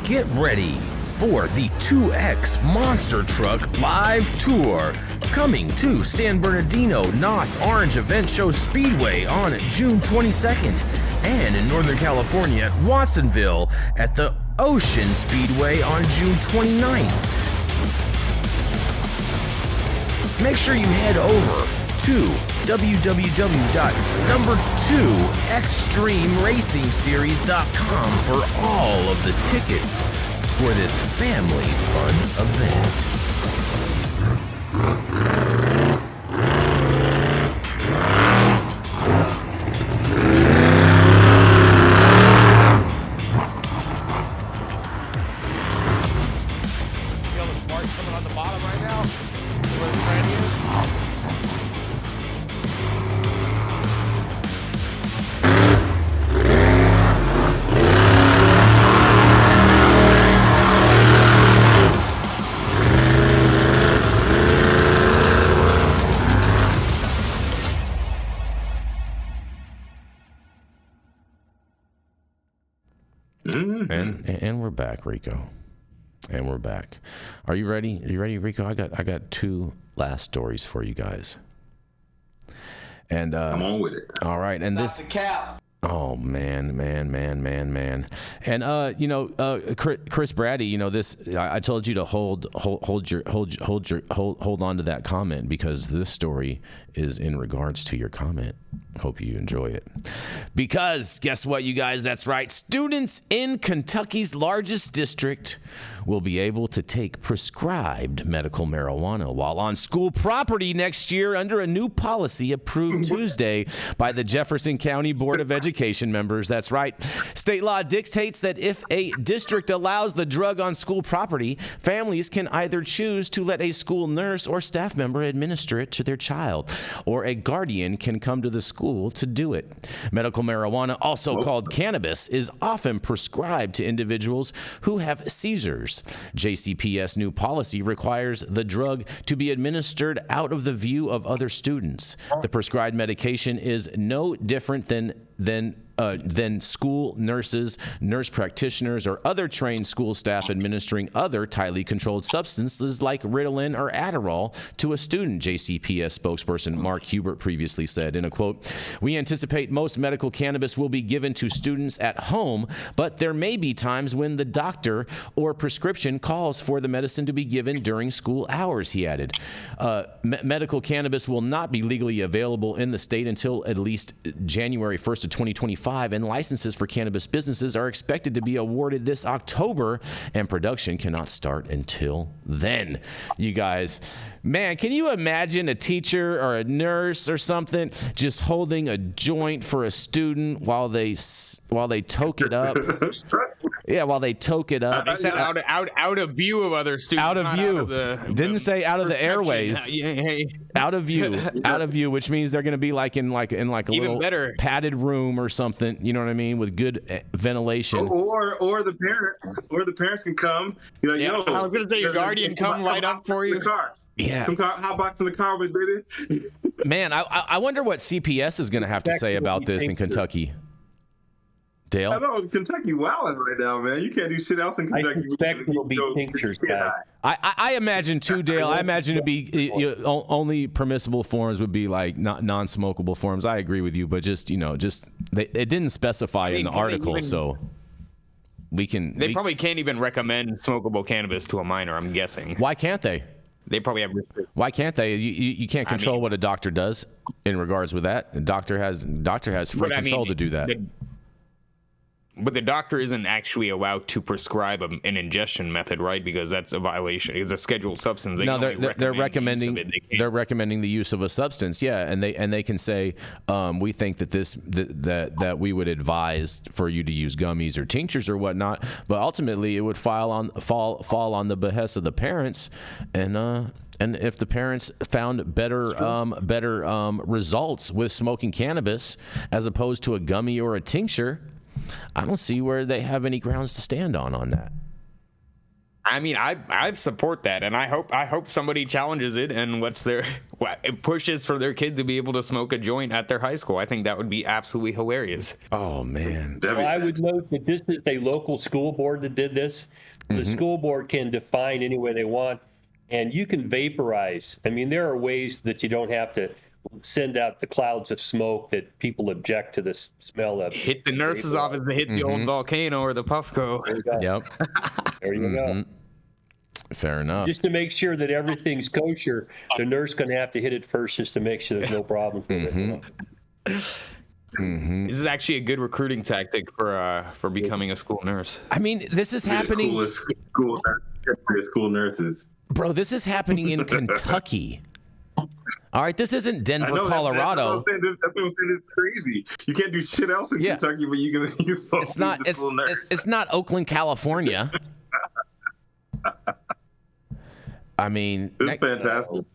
Get ready for the 2X Monster Truck Live Tour, coming to San Bernardino Nos Orange Event Show Speedway on June 22nd, and in Northern California at Watsonville at the Ocean Speedway on June 29th. Make sure you head over to www.2extremeracingseries.com for all of the tickets for this family fun event. Feel the sparks coming on the bottom right now? Where the brand is? back, Rico. And we're back. Are you ready? Are you ready, Rico? I got 2 last stories for you guys. And I'm on with it. All right, and Stop the cap. Oh man. And Chris Brady, this I told you to hold on to that comment, because this story is in regards to your comment. Hope you enjoy it. Because guess what, you guys? That's right. Students in Kentucky's largest district will be able to take prescribed medical marijuana while on school property next year under a new policy approved Tuesday by the Jefferson County Board of Education members. That's right. State law dictates that if a district allows the drug on school property, families can either choose to let a school nurse or staff member administer it to their child, or a guardian can come to the school to do it. Medical marijuana, also called cannabis, is often prescribed to individuals who have seizures. JCPS new policy requires the drug to be administered out of the view of other students. The prescribed medication is no different than school nurses, nurse practitioners, or other trained school staff administering other tightly controlled substances like Ritalin or Adderall to a student, JCPS spokesperson Mark Hubert previously said in a quote. We anticipate most medical cannabis will be given to students at home, but there may be times when the doctor or prescription calls for the medicine to be given during school hours, he added. Medical cannabis will not be legally available in the state until at least January 1st of 2025. And licenses for cannabis businesses are expected to be awarded this October, and production cannot start until then. You guys, man, can you imagine a teacher or a nurse or something just holding a joint for a student while they toke it up? Yeah, while they toke it up. They said out of view of other students. Out of view. Didn't say out of the airways. Out of view, which means they're going to be like in a little padded room or something. You know what I mean, with good ventilation. Or the parents can come. Be like, yo, I was going to say your guardian come light up for you. Yeah. Come hot box in the car with baby. Man, I wonder what CPS is going to have to say about this in Kentucky. Dale? I know Kentucky wilding right now, man. You can't do shit else in Kentucky. I suspect it'll be tinctures, guys. I imagine too, Dale. I imagine it'd be only permissible forms would be like non-smokable forms. I agree with you, but just it didn't specify in the article, so we can. They probably can't even recommend smokable cannabis to a minor. I'm guessing. Why can't they? They probably have. Why can't they? You can't control what a doctor does in regards with that. A doctor has free control to do that. But the doctor isn't actually allowed to prescribe an ingestion method, right? Because that's a violation. It's a scheduled substance. They're recommending the use of a substance, yeah, and they can say we think that that we would advise for you to use gummies or tinctures or whatnot. But ultimately, it would fall on the behest of the parents, and if the parents found better results with smoking cannabis as opposed to a gummy or a tincture, I don't see where they have any grounds to stand on that. I mean, I support that, and I hope somebody challenges it and pushes for their kid to be able to smoke a joint at their high school. I think that would be absolutely hilarious. Oh man! Well, I would note that this is a local school board that did this. The school board can define any way they want, and you can vaporize. I mean, there are ways that you don't have to send out the clouds of smoke that people object to the smell of. Hit the nurse's office to hit the old volcano or the Puffco. Yep. There you go. Fair enough. Just to make sure that everything's kosher, the nurse going to have to hit it first just to make sure there's no problem. This is actually a good recruiting tactic for becoming a school nurse. I mean, this is happening. School nurses. Bro, this is happening in Kentucky. All right, this isn't Denver, Colorado. That's what I'm saying. It's crazy. You can't do shit else in Kentucky, but you can use it's not Oakland, California. I mean, this is fantastic.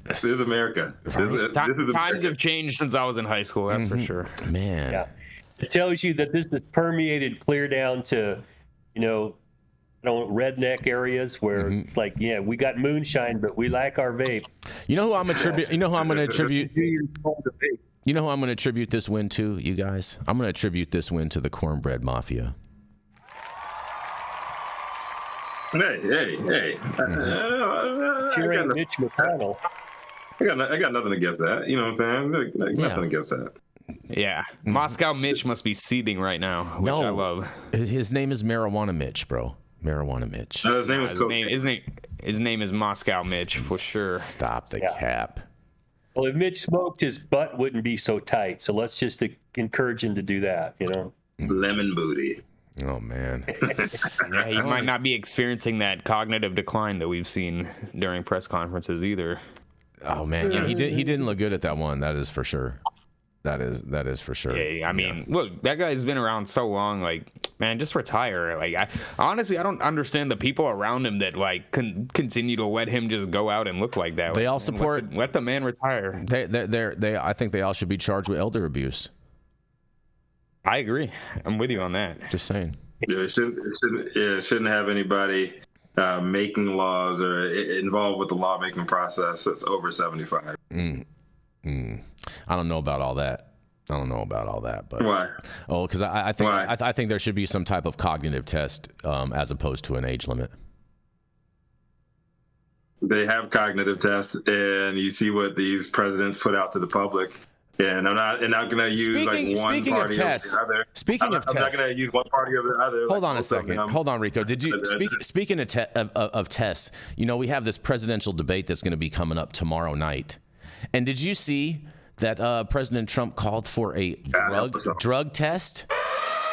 This is America. Times have changed since I was in high school. That's for sure. Man, yeah, it tells you that this is permeated clear down to, redneck areas where it's like, yeah, we got moonshine, but we like our vape. You know who I'm going to attribute? You know who I'm going to attribute this win to, you guys? I'm going to attribute this win to the cornbread mafia. Hey. Cheering Mitch McConnell. I got nothing against that. You know what I'm saying? Nothing against that. Yeah. Moscow Mitch must be seething right now, which I love. His name is Marijuana Mitch, bro. Marijuana Mitch. His name is His name is Moscow Mitch for sure. Stop the cap. Well, if Mitch smoked, his butt wouldn't be so tight. So let's just encourage him to do that, you know? Lemon booty. Oh, man. Yeah, he might not be experiencing that cognitive decline that we've seen during press conferences either. Oh, man. Yeah, he didn't look good at that one. That is for sure. That is for sure. Yeah, I mean, look, that guy's been around so long. Like, man, just retire. Like, honestly, I don't understand the people around him that like continue to let him just go out and look like that. They all support. Let the man retire. I think they all should be charged with elder abuse. I agree. I'm with you on that. Just saying. Yeah, it shouldn't have anybody making laws or involved with the lawmaking process that's over 75. I don't know about all that. But why? Oh, because I think there should be some type of cognitive test as opposed to an age limit. They have cognitive tests, and you see what these presidents put out to the public. And I'm not going to use one party over the other. Speaking of tests, I'm not going to use one party over the other. Hold on a second. Hold on, Rico. Did you speaking of tests? You know, we have this presidential debate that's going to be coming up tomorrow night. And did you see that President Trump called for a drug test?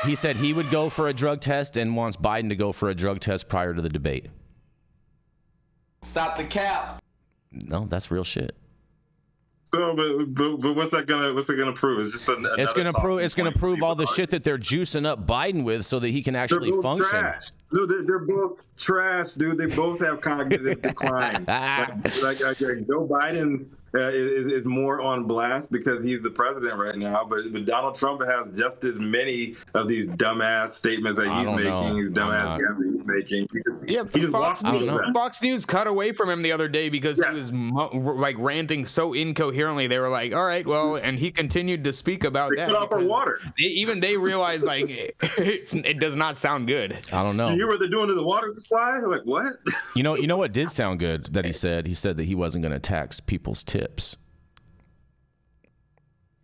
He said he would go for a drug test and wants Biden to go for a drug test prior to the debate. Stop the cap. No, that's real shit. So, but what's that gonna prove? It's just it's gonna prove all the shit that they're juicing up Biden with, so that he can actually function. Trash. No, they're both trash, dude. They both have cognitive decline. like Joe Biden is more on blast because he's the president right now, but Donald Trump has just as many of these dumbass statements that he's making, these dumbass guesses he's making. Fox News cut away from him the other day because he was like ranting so incoherently. They were like, "All right, well," and he continued to speak about that. Cut off our water. They realized like it does not sound good. I don't know. You hear what they're doing to the water supply? They're like, what? You know what did sound good that he said? He said that he wasn't going to tax people's tips.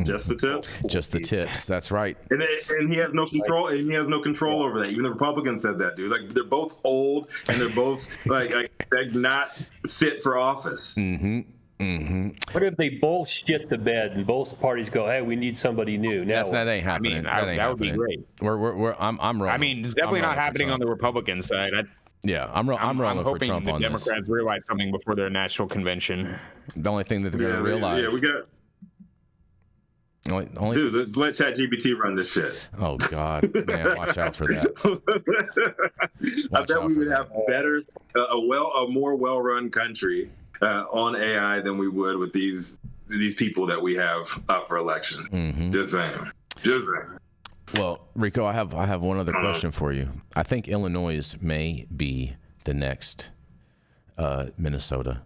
Just the tips? Just the tips. That's right. And he has no control. And he has no control over that. Even the Republicans said that, dude. Like, they're both old and they're both like not fit for office. What if they both shit the bed and both parties go, "Hey, we need somebody new"? Now that ain't happening. That would be great. I'm wrong. I mean, it's definitely not happening on the Republican side. I'm rolling for Trump on this. I'm hoping the Democrats realize something before their national convention. The only thing that they're going to realize. Yeah, we got. Dude, let's let ChatGPT run this shit. Oh God, man, watch out for that. I bet we would have better, a more well-run country on AI than we would with these people that we have up for election. Just saying. Well, Rico, I have one other question for you. I think Illinois may be the next Minnesota.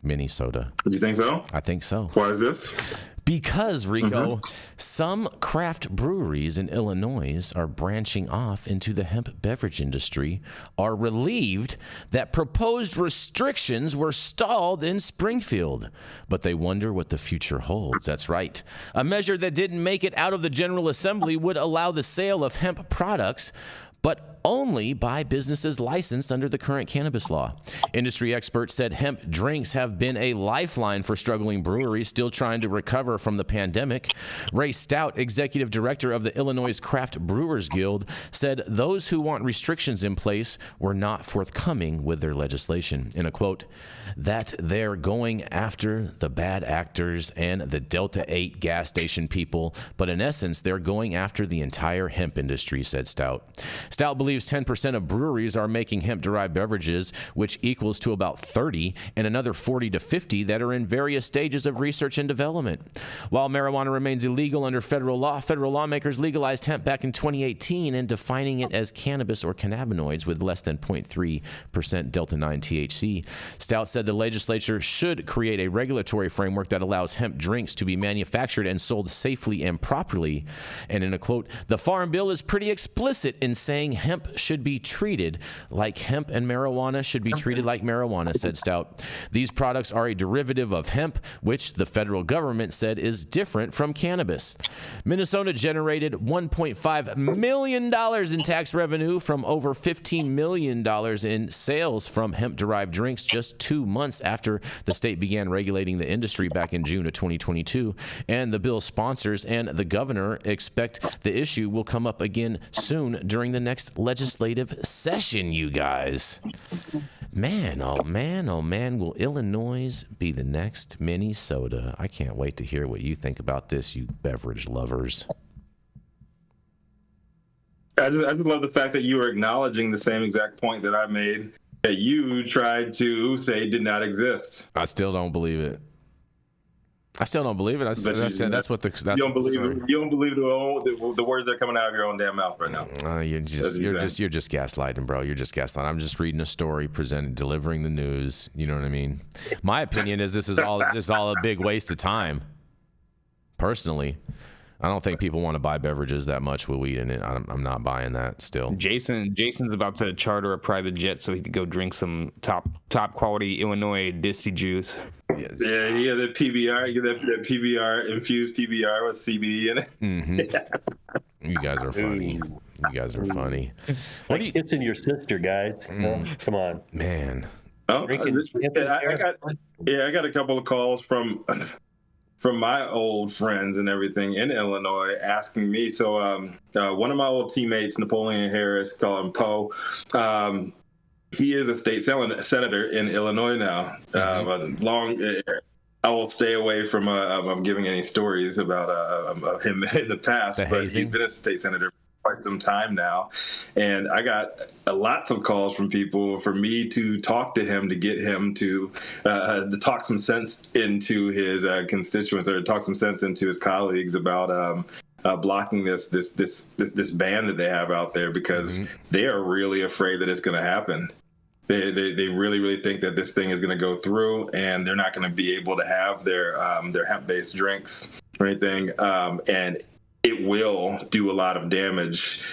You think so? I think so. Why is this? Because, Rico, some craft breweries in Illinois are branching off into the hemp beverage industry, are relieved that proposed restrictions were stalled in Springfield. But they wonder what the future holds. That's right. A measure that didn't make it out of the General Assembly would allow the sale of hemp products, but only by businesses licensed under the current cannabis law. Industry experts said hemp drinks have been a lifeline for struggling breweries still trying to recover from the pandemic. Ray Stout, executive director of the Illinois Craft Brewers Guild, said those who want restrictions in place were not forthcoming with their legislation. In a quote, that they're going after the bad actors and the Delta 8 gas station people, but in essence, they're going after the entire hemp industry, said Stout. Stout believes 10% of breweries are making hemp-derived beverages, which equals to about 30, and another 40 to 50 that are in various stages of research and development. While marijuana remains illegal under federal law, federal lawmakers legalized hemp back in 2018 and defining it as cannabis or cannabinoids with less than 0.3% Delta-9 THC. Stout said the legislature should create a regulatory framework that allows hemp drinks to be manufactured and sold safely and properly. And in a quote, the Farm Bill is pretty explicit in saying hemp hemp should be treated like hemp and marijuana should be treated like marijuana, said Stout. These products are a derivative of hemp, which the federal government said is different from cannabis. Minnesota generated $1.5 million in tax revenue from over $15 million in sales from hemp-derived drinks just 2 months after the state began regulating the industry back in June of 2022. And the bill's sponsors and the governor expect the issue will come up again soon during the next legislative session, you guys. Man, oh man, will Illinois be the next Minnesota? I can't wait to hear what you think about this, you beverage lovers. I just love the fact that you are acknowledging the same exact point that I made that you tried to say did not exist. I still don't believe it. I still don't believe it. That's what the. You don't believe it. You don't believe the words that are coming out of your own damn mouth right now. You're just gaslighting, bro. You're just gaslighting. I'm just reading a story, delivering the news. You know what I mean? My opinion is this is all a big waste of time. Personally, I don't think people want to buy beverages that much with weed in it. I'm not buying that still. Jason's about to charter a private jet so he could go drink some top quality Illinois disty juice. Yes. Yeah, the PBR, that PBR infused PBR with CBD in it. Mm-hmm. You guys are funny. You guys are funny. What are you kissing your sister, guys? Come on, man. Oh, I got a couple of calls from my old friends and everything in Illinois asking me. So one of my old teammates, Napoleon Harris, call him Poe, he is a state senator in Illinois now. I will stay away from giving any stories about him in the past, but he's been a state senator for quite some time now. And I got lots of calls from people for me to talk to him, to get him to talk some sense into his constituents, or talk some sense into his colleagues about blocking this ban that they have out there, because they are really afraid that it's going to happen. They really, really think that this thing is going to go through, and they're not going to be able to have their hemp-based drinks or anything, and it will do a lot of damage.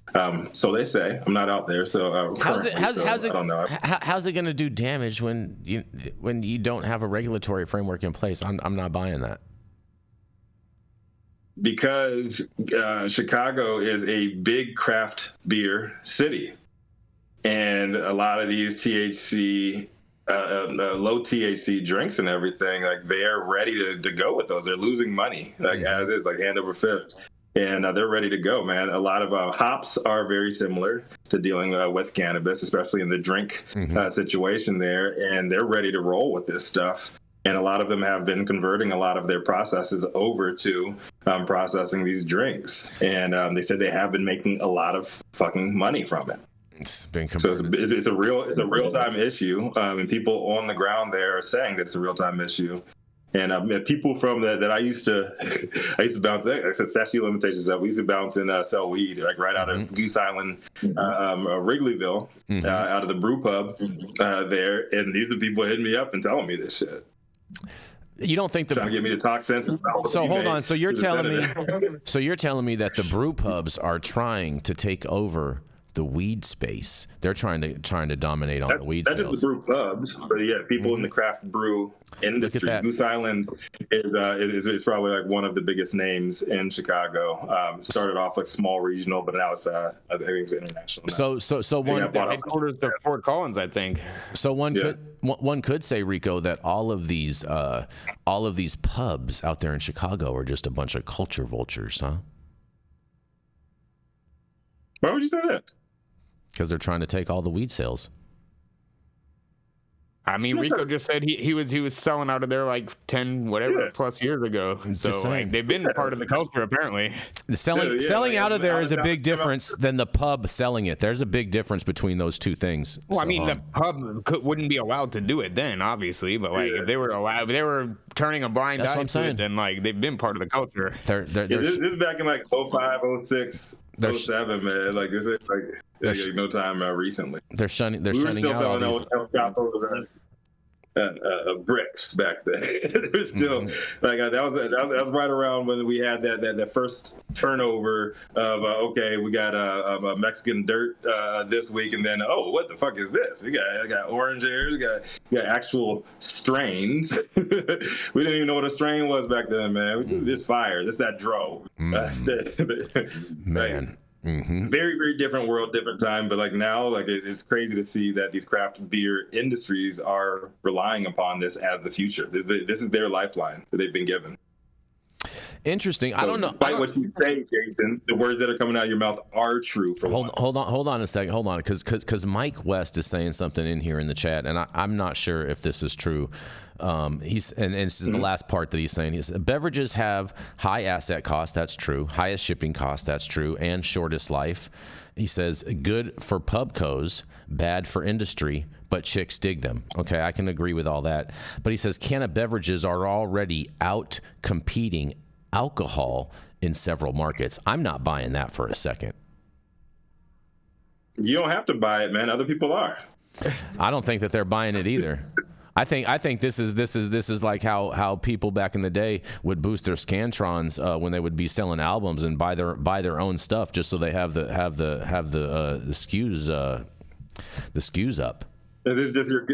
So they say. I'm not out there, so I don't know. How's it going to do damage when you don't have a regulatory framework in place? I'm not buying that. Because Chicago is a big craft beer city. And a lot of these THC, low THC drinks and everything, like they're ready to go with those. They're losing money, as is, like hand over fist. And they're ready to go, man. A lot of hops are very similar to dealing with cannabis, especially in the drink situation there. And they're ready to roll with this stuff. And a lot of them have been converting a lot of their processes over to processing these drinks. And they said they have been making a lot of fucking money from it. It's been so it's a real time issue, and people on the ground there are saying that it's a real time issue. And people from that I used to bounce. I said statute of limitations up. We used to bounce and sell weed like right out of Goose Island, Wrigleyville, out of the brew pub there. And these are the people hitting me up and telling me this shit. You don't think trying to get me to talk sense? So hold on. So you're telling me that the brew pubs are trying to take over the weed space. They're trying to dominate on the weed sales. That's just the brew pubs, but yeah, people in the craft brew industry. Goose Island is probably like one of the biggest names in Chicago. Started off like small regional, but now it's I think it's international now. So one headquarters to Fort Collins, I think. So one could say, Rico, that all of these pubs out there in Chicago are just a bunch of culture vultures, huh? Why would you say that? Because they're trying to take all the weed sales. I mean, Rico just said he was selling out of there like 10 plus years ago. So like, they've been part of the culture apparently. Selling out of there is a big difference than the pub selling it. There's a big difference between those two things. Well, I mean, the pub wouldn't be allowed to do it then, obviously, but like if they were turning a blind eye to it, then like they've been part of the culture. This is back in like 05, 06. 07, man. Like this is like no time recently. They're shunning still out all these. bricks back then. It was still like that was right around when we had that first turnover of okay, we got a Mexican dirt this week, and then what the fuck is this? We got orange hairs, we got actual strains. We didn't even know what a strain was back then, man. This fire, this that dro. Man. Mm-hmm. Very, very different world, different time. But like now, like it's crazy to see that these craft beer industries are relying upon this as the future. This is their lifeline that they've been given. Interesting. I don't know. Despite what you say, Jason, the words that are coming out of your mouth are true. Hold on a second. Hold on, because Mike West is saying something in here in the chat, and I'm not sure if this is true. This is the last part that he's saying. He says, beverages have high asset cost. That's true. Highest shipping cost. That's true. And shortest life. He says, good for pubcos, bad for industry, but chicks dig them. Okay, I can agree with all that. But he says, cannabis beverages are already out competing alcohol in several markets. I'm not buying that for a second. You don't have to buy it, man. Other people are. I don't think that they're buying it either. I think this is like how people back in the day would boost their scantrons when they would be selling albums and buy their own stuff just so they have the SKUs up. This is just your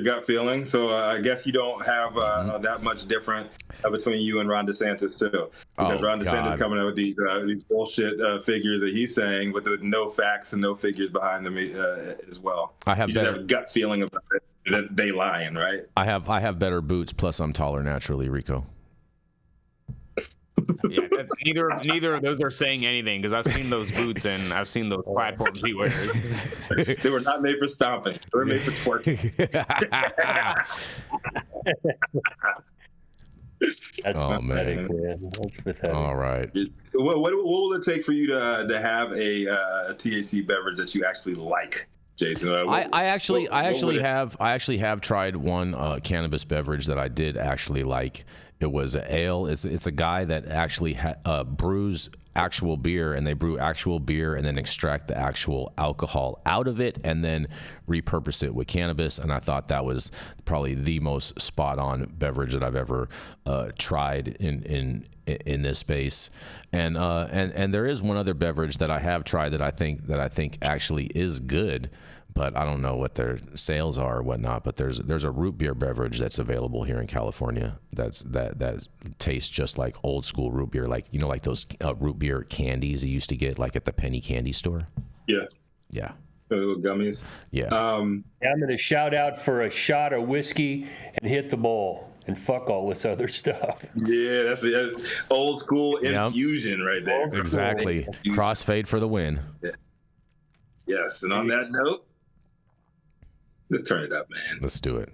gut feeling. So I guess you don't have that much different between you and Ron DeSantis too, because Ron DeSantis coming up with these bullshit figures that he's saying with no facts and no figures behind them as well. You just have a gut feeling about it. That they lying, right? I have better boots. Plus, I'm taller naturally, Rico. Yeah, that's neither of those are saying anything because I've seen those boots and I've seen those platforms he wears. They were not made for stomping. They were made for twerking. That's pathetic, man. That's pathetic. All right. What will it take for you to have a THC beverage that you actually like, Jason? I actually have tried one cannabis beverage that I did actually like. It was an ale. It's a guy that actually brews actual beer, and they brew actual beer and then extract the actual alcohol out of it and then repurpose it with cannabis. And I thought that was probably the most spot on beverage that I've ever tried in this space. And there is one other beverage that I have tried that I think actually is good, but I don't know what their sales are or whatnot. But there's a root beer beverage that's available here in California that tastes just like old school root beer, like like those root beer candies you used to get like at the penny candy store. Yeah. The little gummies. Yeah. I'm going to shout out for a shot of whiskey and hit the bowl and fuck all this other stuff. Yeah, that's the old school infusion right there. Exactly. Crossfade for the win. Yeah. Yes, and on that note, let's turn it up, man. Let's do it.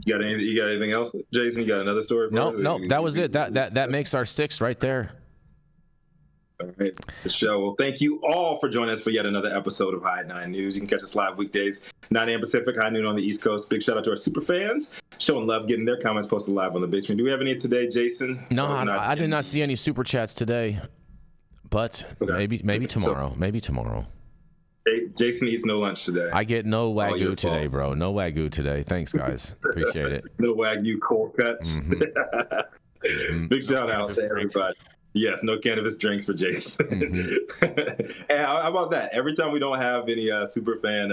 You got anything else, Jason? You got another story for us? No, that was it. That makes our 6 right there. All right, the show. Well, thank you all for joining us for yet another episode of High 9 News. You can catch us live weekdays, 9 a.m. Pacific, high noon on the East Coast. Big shout out to our super fans showing love, getting their comments posted live on the basement. Do we have any today, Jason? No, I did not see any super chats today, but maybe tomorrow. Maybe tomorrow. Jason eats no lunch today. I get no Wagyu today, bro. No Wagyu today. Thanks, guys. Appreciate it. No Wagyu cold cuts. Mm-hmm. Big shout out to everybody. Yes, no cannabis drinks for Jason. Mm-hmm. And how about that? Every time we don't have any super fan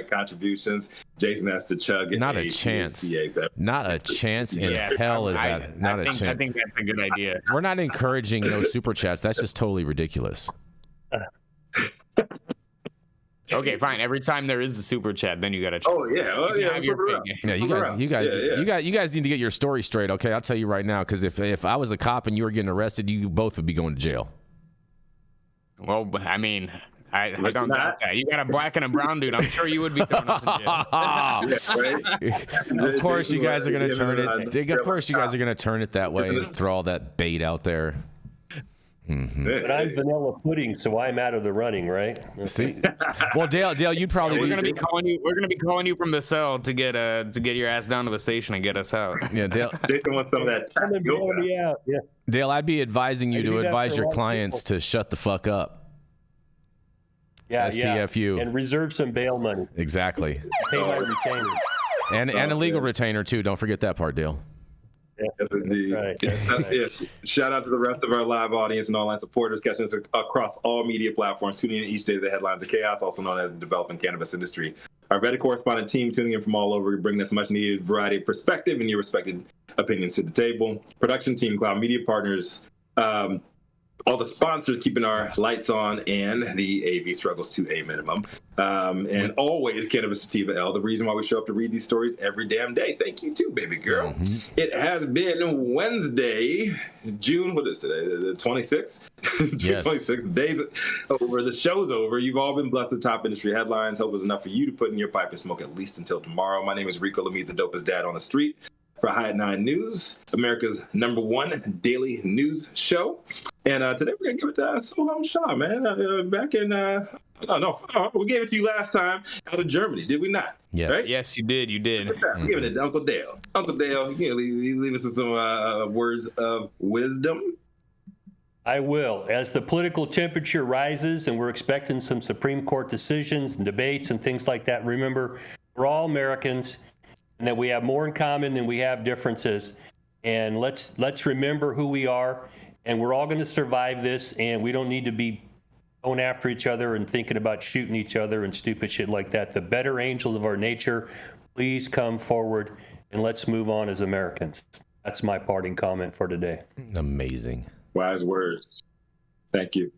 contributions, Jason has to chug it. Not a chance. Not a chance in hell is that. Not a chance. I think that's a good idea. We're not encouraging no super chats. That's just totally ridiculous. Okay, fine. Every time there is a super chat, then you got to. Oh yeah, you guys need to get your story straight. Okay, I'll tell you right now, because if I was a cop and you were getting arrested, you both would be going to jail. Well, I mean, I don't doubt that. You got a black and a brown dude. I'm sure you would be throwing us in jail. Of course, you guys are going to turn it. Of course, you guys are going to turn it that way and throw all that bait out there. Mm-hmm. But I'm vanilla pudding, so I'm out of the running, right? See, well, Dale, you'd probably we're gonna be calling you from the cell to get your ass down to the station and get us out. Yeah, Dale. Jason wants some of that. Come and bail me out. Yeah. Dale, I'd be advising you to advise your clients to shut the fuck up. Yeah, STFU. And reserve some bail money. Exactly. Pay my retainer. And a legal retainer, too. Don't forget that part, Dale. Yes, indeed. Right. Yeah. Shout out to the rest of our live audience and online supporters catching us across all media platforms, tuning in each day to the headlines of chaos, also known as the developing cannabis industry. Our vetted correspondent team tuning in from all over, bringing us much needed variety of perspective and your respected opinions to the table. Production team, Cloud Media Partners, all the sponsors keeping our lights on, and the AV struggles to a minimum. And always Cannabis Sativa L, the reason why we show up to read these stories every damn day. Thank you too, baby girl. It has been Wednesday, June, what is today? The 26th? Yes. 26 days over. The show's over. You've all been blessed with top industry headlines. Hope it was enough for you to put in your pipe and smoke at least until tomorrow. My name is Rico Lamitte, the dopest dad on the street. For High at 9 News, America's #1 daily news show. And today we're going to give it to Sohum Shah, man. Back in, we gave it to you last time out of Germany, did we not? Yes. Right? Yes, you did. You did. We're giving it to Uncle Dale. Uncle Dale, you can leave us with some words of wisdom. I will. As the political temperature rises and we're expecting some Supreme Court decisions and debates and things like that, remember, we're all Americans, and that we have more in common than we have differences. And let's remember who we are, and we're all going to survive this, and we don't need to be going after each other and thinking about shooting each other and stupid shit like that. The better angels of our nature, please come forward, and let's move on as Americans. That's my parting comment for today. Amazing. Wise words. Thank you.